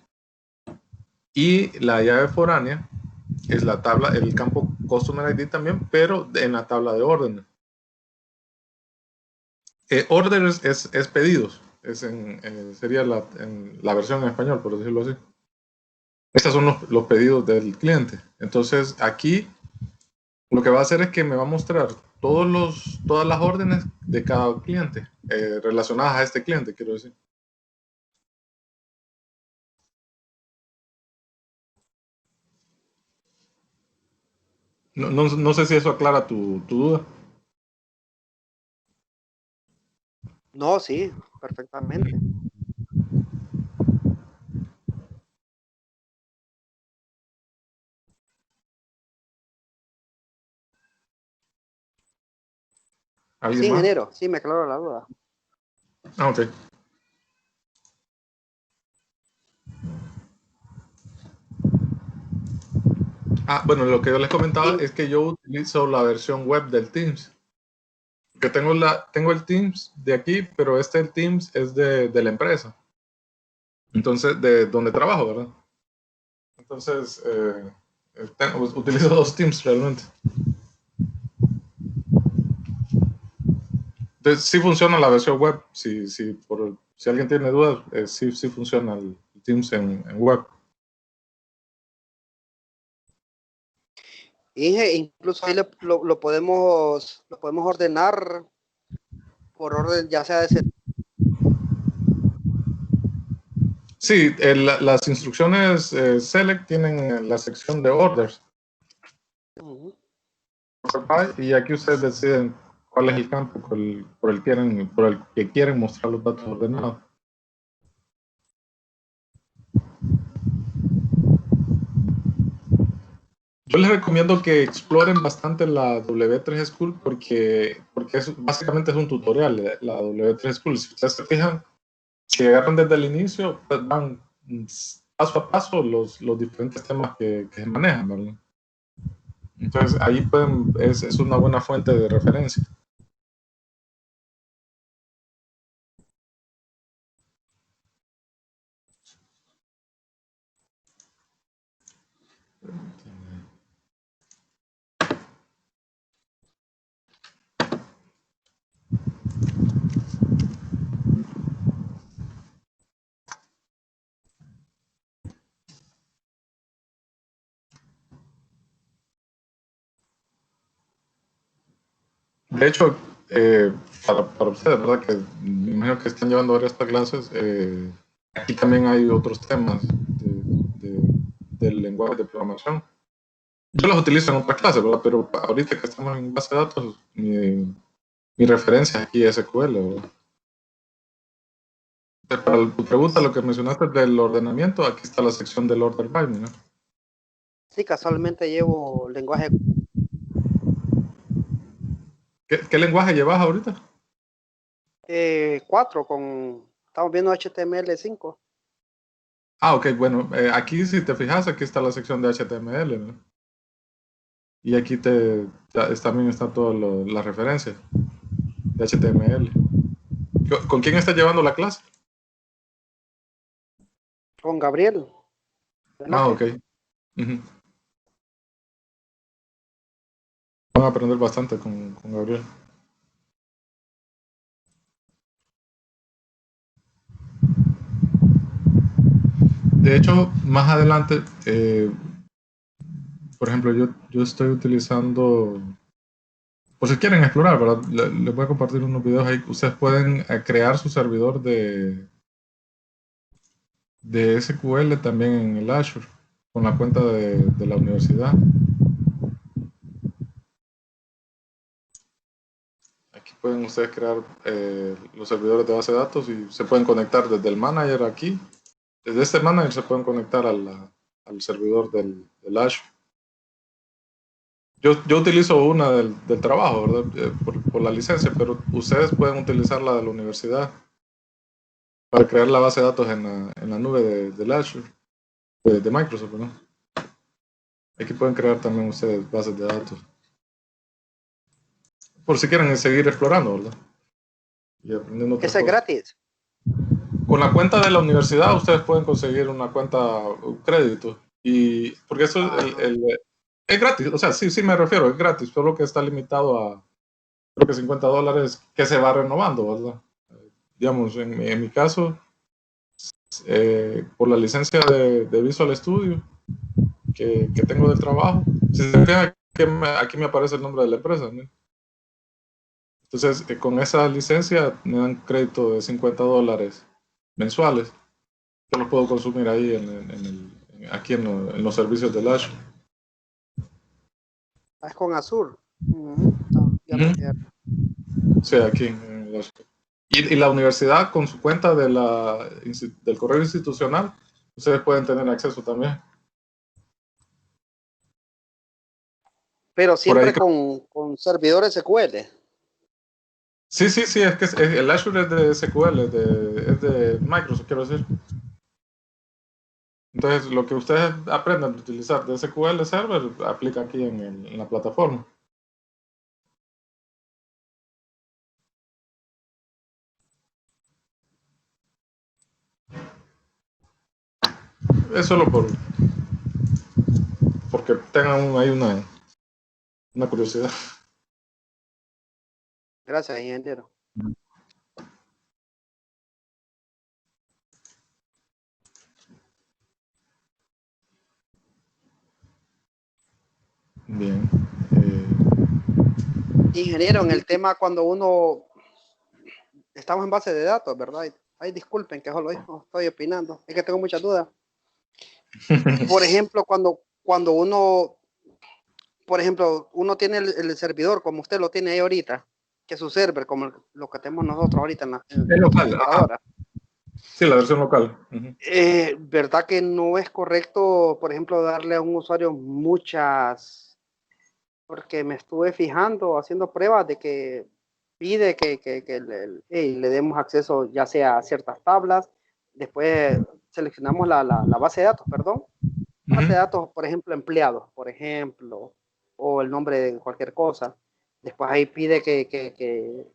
Y la llave foránea es el campo Customer ID también, pero en la tabla de órdenes. Orders es pedidos, sería la versión en español, por decirlo así. Estos son los pedidos del cliente. Entonces, aquí Lo que va a hacer es que me va a mostrar todas las órdenes de cada cliente, relacionadas a este cliente, quiero decir. No sé si eso aclara tu duda. No, sí, perfectamente. ¿Alguien Sí, más? ingeniero, sí, me aclaro la duda. Ah, ok. Ah, bueno, lo que yo les comentaba Sí. es que yo utilizo la versión web del Teams. Que tengo el Teams de aquí, pero el Teams es de la empresa. Entonces, de donde trabajo, ¿verdad? Entonces, utilizo dos Teams realmente. Entonces, sí funciona la versión web. Si alguien tiene dudas, sí funciona el Teams en web. Incluso ahí lo podemos ordenar por orden, ya sea de ese. Sí, las instrucciones Select tienen la sección de orders. Y aquí ustedes deciden cuál es el campo por el que quieren mostrar los datos ordenados. Yo les recomiendo que exploren bastante la W3 School porque básicamente es un tutorial, la W3 School. Si ustedes se fijan, si agarran desde el inicio, pues van paso a paso los diferentes temas que se manejan, ¿verdad? Entonces ahí es una buena fuente de referencia. De hecho, para ustedes, ¿verdad? Que me imagino que están llevando varias clases, aquí también hay otros temas del lenguaje de programación. Yo los utilizo en otras clases, ¿verdad? Pero ahorita que estamos en base de datos, mi referencia aquí es SQL, ¿verdad? Para tu pregunta, lo que mencionaste del ordenamiento, aquí está la sección del order by, ¿no? Sí, casualmente llevo lenguaje. ¿Qué lenguaje llevas ahorita? 4 estamos viendo HTML5. Ah, ok, bueno, aquí si te fijas, aquí está la sección de HTML, ¿no? Y aquí también está toda la referencia de HTML. ¿Con quién está llevando la clase? Con Gabriel. Ah, ok. Ujú. Van a aprender bastante con Gabriel. De hecho, más adelante, por ejemplo, yo estoy utilizando, por si quieren explorar, ¿verdad? Les voy a compartir unos videos ahí. Ustedes pueden crear su servidor de SQL también en el Azure, con la cuenta de la universidad. Aquí pueden ustedes crear los servidores de base de datos y se pueden conectar desde el manager aquí. Desde este manager se pueden conectar al servidor del Azure. Yo utilizo una del trabajo, ¿verdad? Por la licencia, pero ustedes pueden utilizar la de la universidad para crear la base de datos en la nube del Azure, de Microsoft, ¿no? Aquí pueden crear también ustedes bases de datos. Por si quieren seguir explorando, ¿verdad? Y aprendiendo otras Ese es cosas. gratis. Con la cuenta de la universidad ustedes pueden conseguir una cuenta crédito. Y porque eso es gratis, o sea, sí me refiero, es gratis, solo que está limitado a creo que $50 que se va renovando, ¿verdad? Digamos, en mi caso, por la licencia de Visual Studio que tengo del trabajo, si se fijan, aquí me aparece el nombre de la empresa, ¿no? Entonces, con esa licencia me dan crédito de $50 mensuales. Yo lo puedo consumir ahí aquí en los servicios del Azure. Es con Azure. Ya me quedé. Sí, aquí en el Azure. Y la universidad, con su cuenta del correo institucional, ustedes pueden tener acceso también. Pero siempre ahí con servidores SQL. Sí, es que el Azure es de SQL, es de Microsoft, quiero decir. Entonces, lo que ustedes aprendan a utilizar de SQL Server, aplica aquí en la plataforma. Es solo porque tengan ahí una curiosidad. Gracias, ingeniero. Bien. Ingeniero, en el tema cuando uno estamos en base de datos, ¿verdad? Ay, disculpen que solo estoy opinando, es que tengo muchas dudas. Por ejemplo, cuando uno, por ejemplo, uno tiene el servidor como usted lo tiene ahí ahorita, que es su server, como lo que tenemos nosotros ahorita en Es local, computadora. Sí, la versión local. ¿Verdad que no es correcto, por ejemplo, darle a un usuario muchas? Porque me estuve fijando, haciendo pruebas de que pide que le demos acceso ya sea a ciertas tablas, después seleccionamos la base de datos, perdón, base de datos, por ejemplo, empleados, por ejemplo, o el nombre de cualquier cosa. Después ahí pide que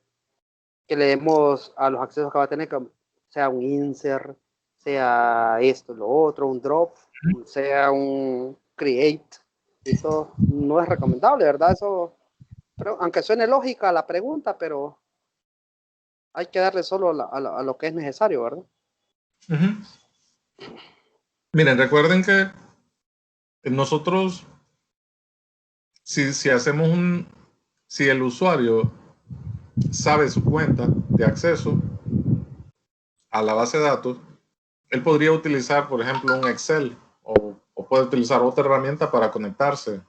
le demos a los accesos que va a tener, que sea un insert, sea esto, lo otro, un drop, sea un create. Eso no es recomendable, ¿verdad? Eso, pero, aunque suene lógica la pregunta, pero hay que darle solo a lo que es necesario, ¿verdad? Miren, recuerden que nosotros, si hacemos si el usuario sabe su cuenta de acceso a la base de datos, él podría utilizar, por ejemplo, un Excel o puede utilizar otra herramienta para conectarse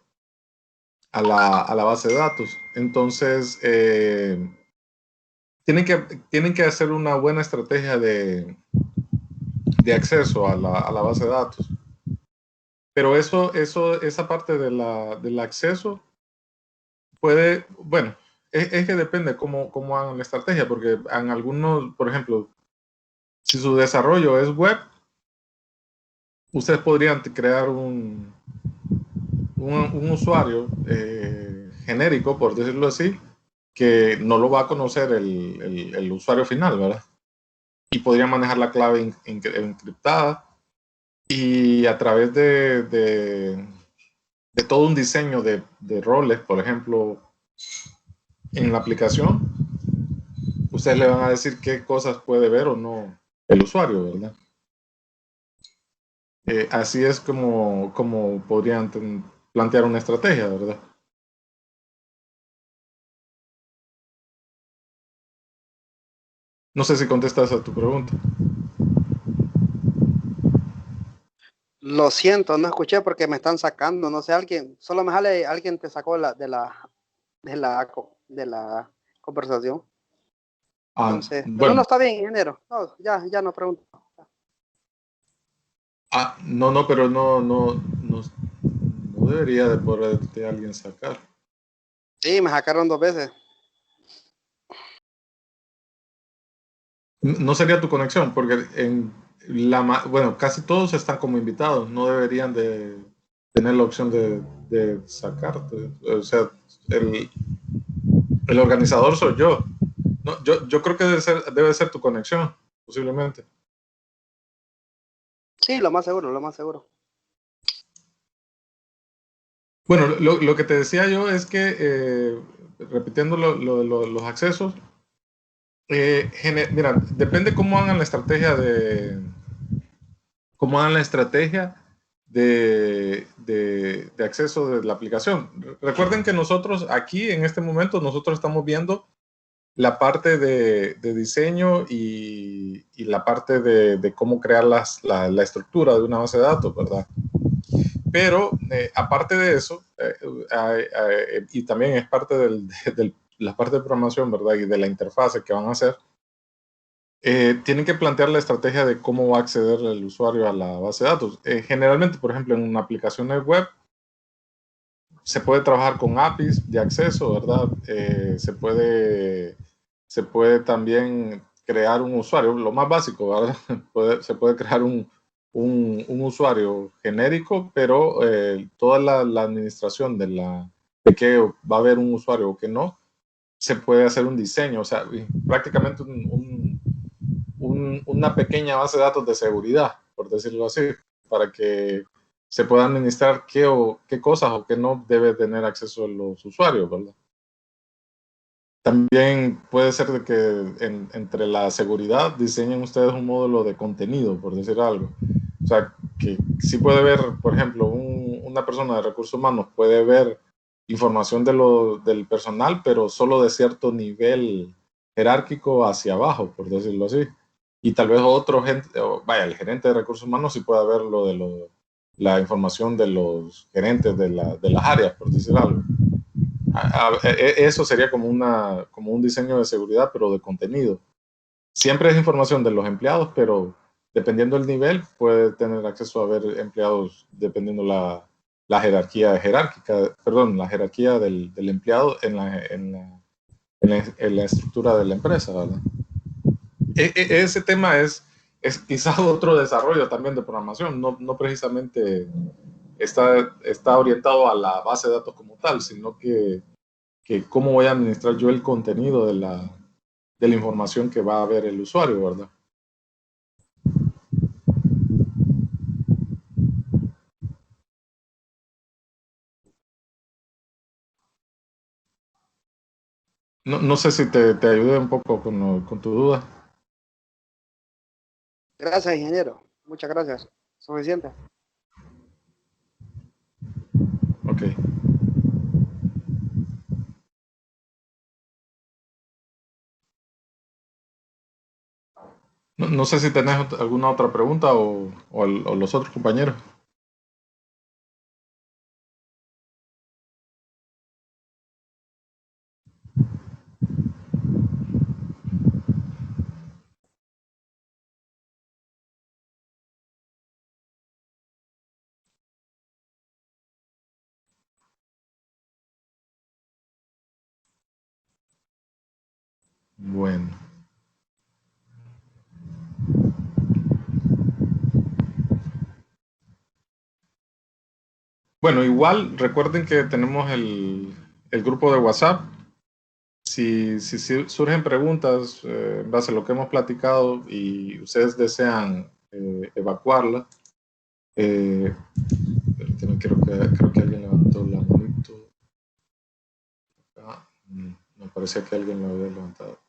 a la base de datos. Entonces, tienen que hacer una buena estrategia de acceso a la base de datos. Pero esa parte del acceso puede, bueno, es que depende cómo hagan la estrategia, porque en algunos, por ejemplo, si su desarrollo es web, ustedes podrían crear un usuario genérico, por decirlo así, que no lo va a conocer el usuario final, ¿verdad? Y podrían manejar la clave encriptada y a través de todo un diseño de roles, por ejemplo, en la aplicación, ustedes le van a decir qué cosas puede ver o no el usuario, ¿verdad? Así es como podrían plantear una estrategia, ¿verdad? No sé si contestas a tu pregunta. Lo siento, no escuché porque me están sacando, no sé, solo me sale, alguien te sacó de la conversación. Entonces, Bueno. pero no está bien, ingeniero. No, ya no pregunto. No, pero no debería de poderte alguien sacar. Sí, me sacaron 2 veces. No sería tu conexión, porque bueno, casi todos están como invitados, no deberían de tener la opción de sacarte. O sea, el organizador soy yo. No, yo creo que debe ser tu conexión, posiblemente. Sí, lo más seguro, lo más seguro. Bueno, lo que te decía yo es que, repitiendo los accesos, mira, depende cómo hagan la estrategia de acceso de la aplicación. Recuerden que nosotros aquí en este momento nosotros estamos viendo la parte de diseño y la parte de cómo crear la estructura de una base de datos, ¿verdad? Pero aparte de eso, y también es parte de la parte de programación, ¿verdad? Y de la interfase que van a hacer, tienen que plantear la estrategia de cómo va a acceder el usuario a la base de datos. Generalmente, por ejemplo, en una aplicación web, se puede trabajar con APIs de acceso, ¿verdad? Se puede también crear un usuario, lo más básico, ¿verdad? Se puede crear un usuario genérico, pero toda la administración de que va a haber un usuario o que no, se puede hacer un diseño, o sea, prácticamente una pequeña base de datos de seguridad, por decirlo así, para que se pueda administrar qué cosas o qué no debe tener acceso a los usuarios, ¿verdad? También puede ser de que entre la seguridad diseñen ustedes un módulo de contenido, por decir algo. O sea, que sí puede ver, por ejemplo, una persona de recursos humanos puede ver información del personal, pero solo de cierto nivel jerárquico hacia abajo, por decirlo así. Y tal vez el gerente de recursos humanos sí pueda ver la información de los gerentes de las áreas, por decir algo. Eso sería como un diseño de seguridad, pero de contenido. Siempre es información de los empleados, pero dependiendo del nivel, puede tener acceso a ver empleados dependiendo la jerarquía la jerarquía del empleado en la estructura de la empresa, ¿verdad? Ese tema es quizás otro desarrollo también de programación, no precisamente está orientado a la base de datos como tal, sino que cómo voy a administrar yo el contenido de la información que va a ver el usuario, ¿verdad? No sé si te ayudé un poco con tu duda. Gracias, ingeniero. Muchas gracias. Suficiente. Ok. No sé si tenés alguna otra pregunta o los otros compañeros. Bueno. Bueno, igual recuerden que tenemos el grupo de WhatsApp. Si surgen preguntas en base a lo que hemos platicado y ustedes desean evacuarla, creo que alguien levantó la manito. Me parecía que alguien lo había levantado.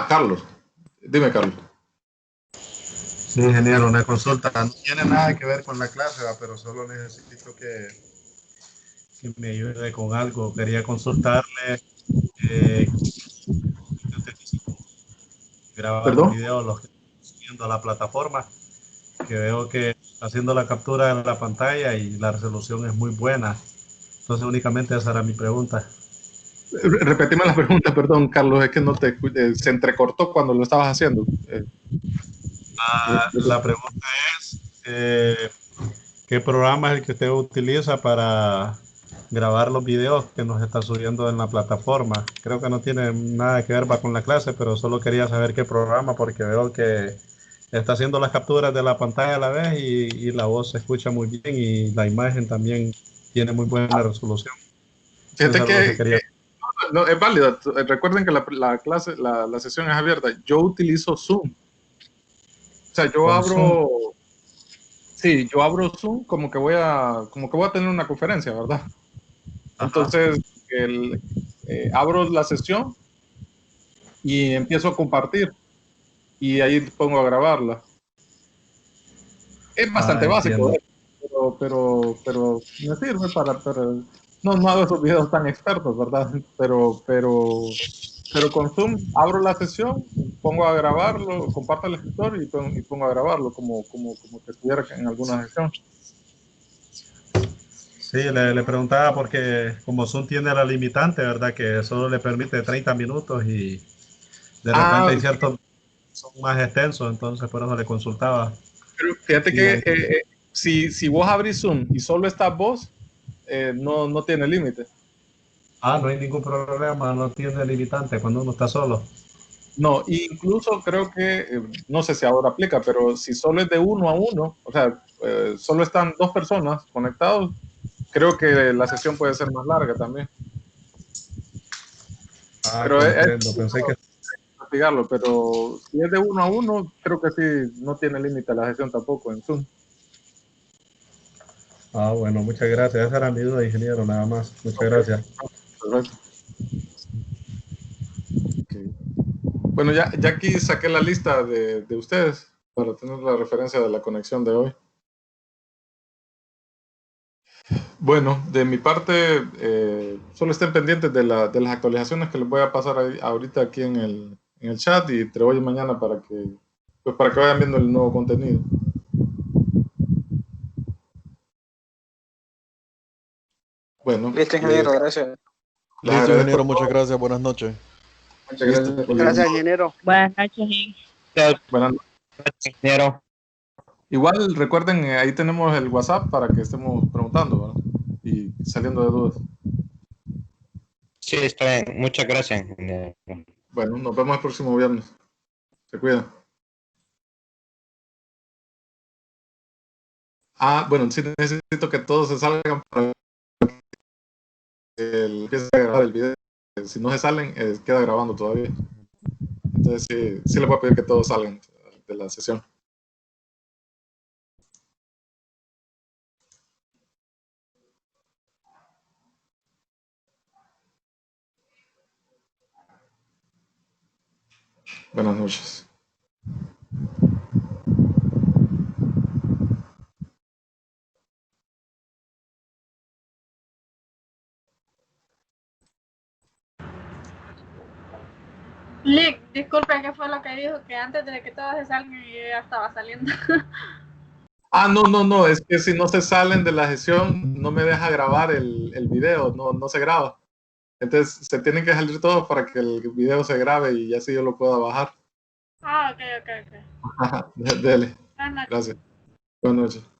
Carlos. Dime, Carlos. Sí, ingeniero, una consulta. No tiene nada que ver con la clase, pero solo necesito que me ayude con algo. Quería consultarle grabar ¿Perdón? los videos, los que estoy subiendo a la plataforma, que veo que haciendo la captura de la pantalla y la resolución es muy buena. Entonces únicamente esa era mi pregunta. Repetime la pregunta, perdón, Carlos, es que no te se entrecortó cuando lo estabas haciendo. La pregunta es, ¿qué programa es el que usted utiliza para grabar los videos que nos está subiendo en la plataforma? Creo que no tiene nada que ver con la clase, pero solo quería saber qué programa, porque veo que está haciendo las capturas de la pantalla a la vez y la voz se escucha muy bien y la imagen también tiene muy buena resolución. Fíjate que no, es válida. Recuerden que la clase, la sesión es abierta. Yo utilizo Zoom. O sea, yo abro Zoom como que voy a tener una conferencia, ¿verdad? Ajá. Entonces, abro la sesión y empiezo a compartir y ahí pongo a grabarla. Es bastante básico, pero me sirve pero no hago esos videos tan expertos, ¿verdad? Pero con Zoom abro la sesión, pongo a grabarlo, comparto el escritorio y pongo a grabarlo como que estuviera en alguna sesión. Sí, le preguntaba porque como Zoom tiene la limitante, ¿verdad? Que solo le permite 30 minutos y de repente hay ciertos son más extensos, entonces por eso le consultaba. Pero fíjate que si vos abrís Zoom y solo estás vos, no tiene límite. No hay ningún problema, no tiene limitante cuando uno está solo. No, incluso creo que, no sé si ahora aplica, pero si solo es de 1 a 1, o sea, solo están 2 personas conectados, creo que la sesión puede ser más larga también. Pero comprendo, pensé que... investigarlo, pero si es de 1 a 1, creo que sí, no tiene límite la sesión tampoco en Zoom. Bueno, muchas gracias. Esa era mi duda, ingeniero, nada más. Muchas gracias. Perfecto. Okay. Bueno, ya aquí saqué la lista de ustedes para tener la referencia de la conexión de hoy. Bueno, de mi parte, solo estén pendientes de las actualizaciones que les voy a pasar ahorita aquí en el chat y entre hoy y mañana para que vayan viendo el nuevo contenido. Bueno. Listo, ingeniero, gracias. Listo, ingeniero, muchas gracias. Buenas noches. Muchas gracias. Gracias, ingeniero. Buenas noches. Buenas noches, ingeniero. Igual recuerden, ahí tenemos el WhatsApp para que estemos preguntando, ¿verdad? Y saliendo de dudas. Sí, está bien. Muchas gracias, ingeniero. Bueno, nos vemos el próximo viernes. Se cuida. Bueno, sí necesito que todos se salgan para que empiece a grabar el video. Si no se salen, queda grabando todavía. Entonces sí les voy a pedir que todos salgan de la sesión. Buenas noches. Lick, disculpe, ¿qué fue lo que dijo? Que antes de que todos se salgan yo ya estaba saliendo. No, es que si no se salen de la sesión, no me deja grabar el video, no se graba. Entonces se tienen que salir todos para que el video se grabe y así yo lo pueda bajar. Ok. Dele. Gracias. Buenas noches.